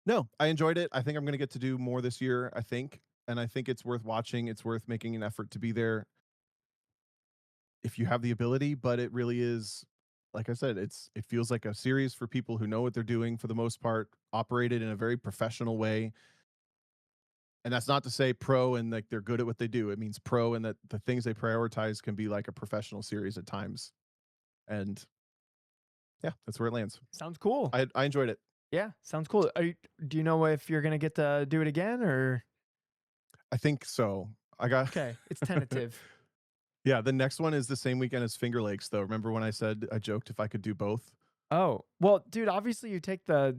No, I enjoyed it. I think I'm going to get to do more this year, I think. And I think it's worth watching. It's worth making an effort to be there if you have the ability, but it really is, like I said, it feels like a series for people who know what they're doing for the most part, operated in a very professional way. And that's not to say pro and like they're good at what they do. It means pro and that the things they prioritize can be like a professional series at times. And yeah, that's where it lands. Sounds cool. I enjoyed it. Yeah, sounds cool. Do you know if you're gonna get to do it again or? I think so. I got Okay, it's tentative. Yeah, the next one is the same weekend as Finger Lakes, though. Remember when I said I joked if I could do both? Oh well, dude. Obviously, you take the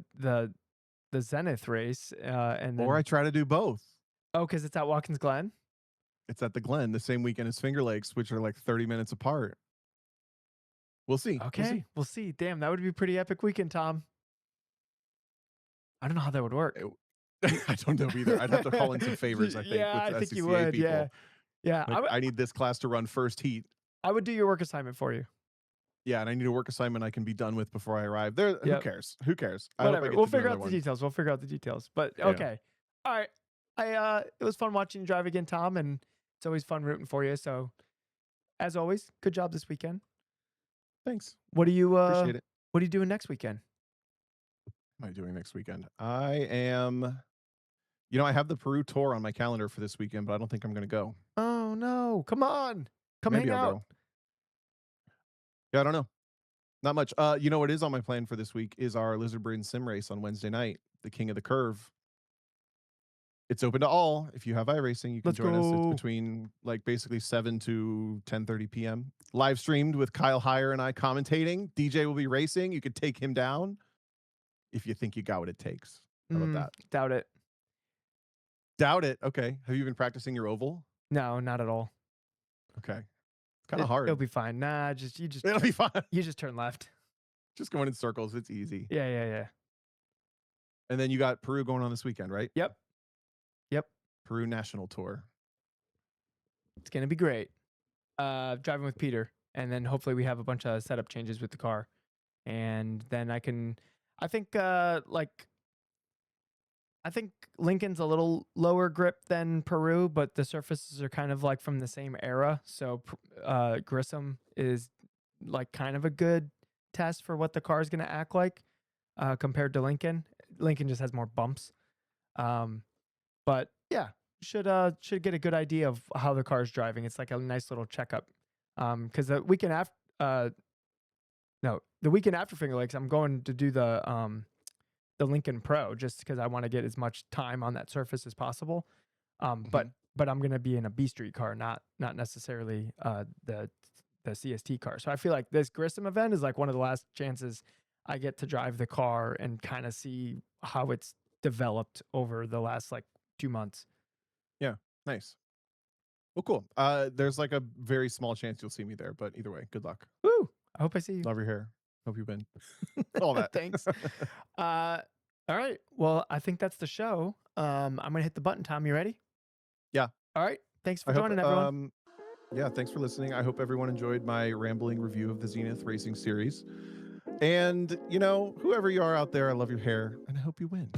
Zenith race, and Or then I try to do both. because it's at Watkins Glen. It's at the Glen the same weekend as Finger Lakes, which are like 30 minutes apart. We'll see. Okay, we'll see. Damn, that would be a pretty epic weekend, Tom. I don't know how that would work. I don't know either. I'd have to call in some favors, I think, Yeah, with I the think you SCCA would. people. Yeah, yeah. Like, I need this class to run first heat. I would do your work assignment for you. Yeah, and I need a work assignment I can be done with before I arrive. There, who Yep. cares? Who cares? Whatever. We'll figure out the details. We'll figure out the details. But Yeah. okay. All right. It was fun watching you drive again, Tom, and it's always fun rooting for you. So as always, good job this weekend. Thanks. What are you Appreciate it. what are you doing next weekend? What am I doing next weekend? I am, I have the Peru tour on my calendar for this weekend, but I don't think I'm going to go. Oh no. Come on. Come Maybe hang I'll out. go. Yeah, I don't know. Not much. You know what is on my plan for this week is our Lizard Brain sim race on Wednesday night, the King of the Curve. It's open to all. If you have iRacing, you can Let's join us. It's go. between like basically 7 to 10:30 p.m. Live streamed with Kyle Heyer and I commentating. DJ will be racing. You could take him down if you think you got what it takes. How about that? Doubt it. Doubt it. Okay. Have you been practicing your oval? No, not at all. Okay. It's kind of hard. It'll be fine. Nah, It'll be fine. You just turn left. Just going in circles. It's easy. Yeah. And then you got Peru going on this weekend, right? Yep. Peru National Tour. It's gonna be great. Driving with Peter, and then hopefully we have a bunch of setup changes with the car, and then I think Lincoln's a little lower grip than Peru, but the surfaces are kind of like from the same era. So Grissom is like kind of a good test for what the car is going to act like compared to Lincoln. Lincoln just has more bumps. But yeah, should get a good idea of how the car is driving. It's like a nice little checkup. Because the weekend after Finger Lakes, I'm going to do the Lincoln Pro just because I want to get as much time on that surface as possible. But I'm gonna be in a B Street car, not necessarily the CST car. So I feel like this Grissom event is like one of the last chances I get to drive the car and kind of see how it's developed over the last like 2 months. Yeah, nice. Well, cool. There's like a very small chance you'll see me there, but either way, good luck. Woo! I hope I see you. Love your hair. Hope you win. All that. Thanks. All right. Well, I think that's the show. I'm gonna hit the button. Tom, you ready? Yeah. All right. Thanks for joining, everyone. Yeah, thanks for listening. I hope everyone enjoyed my rambling review of the Zenith Racing Series. And, you know, whoever you are out there, I love your hair, and I hope you win.